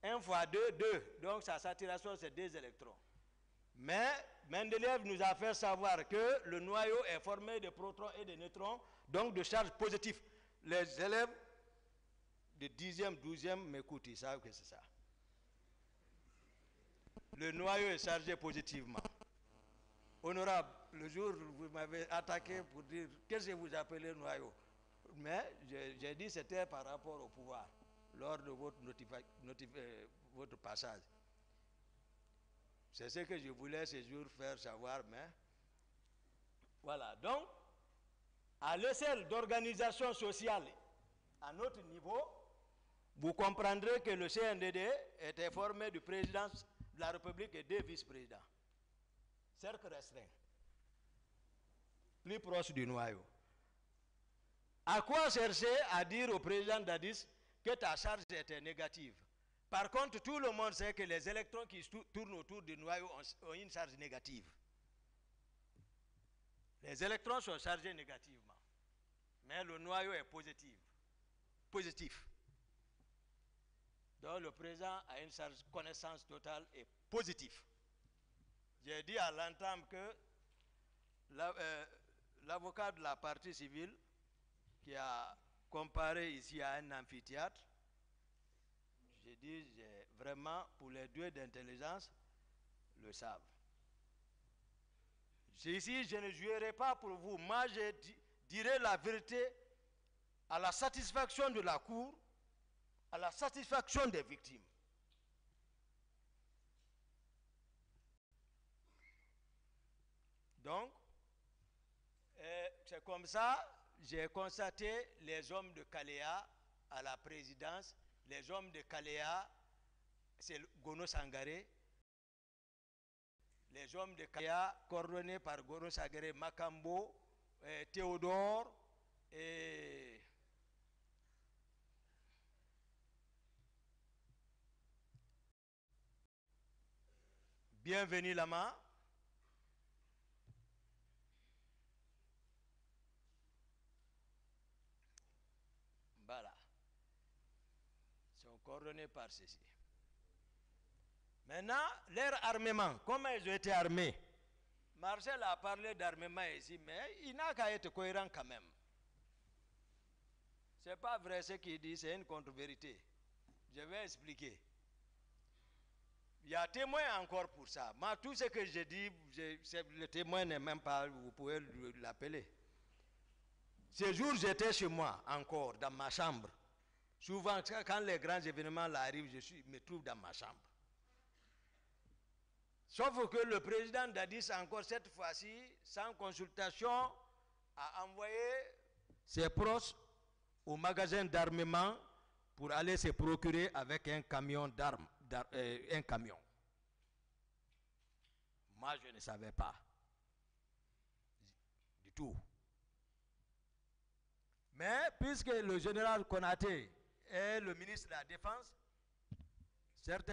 1 fois 2, 2. Donc, sa saturation, c'est 2 électrons. Mais Mendeleev nous a fait savoir que le noyau est formé de protons et de neutrons, donc de charges positives. Les élèves de 10e, 12e m'écoutent, ils savent que c'est ça. Le noyau est chargé positivement. Honorable, le jour où vous m'avez attaqué pour dire qu'est-ce que vous appelez noyau, mais j'ai dit que c'était par rapport au pouvoir, lors de votre passage. C'est ce que je voulais ce jour faire savoir, mais voilà. Donc, à l'échelle d'organisation sociale, à notre niveau, vous comprendrez que le CNDD était formé du président de la République et deux vice-présidents. Cercle restreint, plus proche du noyau. À quoi chercher à dire au président Dadis que ta charge était négative? Par contre, tout le monde sait que les électrons qui tournent autour du noyau ont une charge négative. Les électrons sont chargés négativement, mais le noyau est positif. Donc le président a une charge connaissance totale et positive. J'ai dit à l'entame que l'avocat de la partie civile qui a comparé ici à un amphithéâtre, j'ai dit vraiment pour les deux d'intelligence le savent. Ici, je ne jouerai pas pour vous. Moi, je dirai la vérité à la satisfaction de la Cour, à la satisfaction des victimes. Donc, c'est comme ça, j'ai constaté les hommes de Kaléa à la présidence. Les hommes de Kaléa, c'est Gono Sangaré. Les hommes de Kaléa, coordonnés par Gono Sangaré, Makambo, Théodore et Bienvenue Lama. Voilà. Ils sont coordonnés par ceci. Maintenant, leur armement, comment ils ont été armés? Marcel a parlé d'armement ici, mais il n'a qu'à être cohérent quand même. Ce n'est pas vrai ce qu'il dit, c'est une contre-vérité. Je vais expliquer. Il y a témoin encore pour ça. Moi, tout ce que je dis, le témoin n'est même pas, vous pouvez l'appeler. Ce jour, j'étais chez moi encore, dans ma chambre. Souvent, quand les grands événements arrivent, me trouve dans ma chambre. Sauf que le président Dadis, encore cette fois-ci, sans consultation, a envoyé ses proches au magasin d'armement pour aller se procurer avec un camion d'armes, un camion. Moi, je ne savais pas du tout. Mais puisque le général Konaté est le ministre de la Défense, certains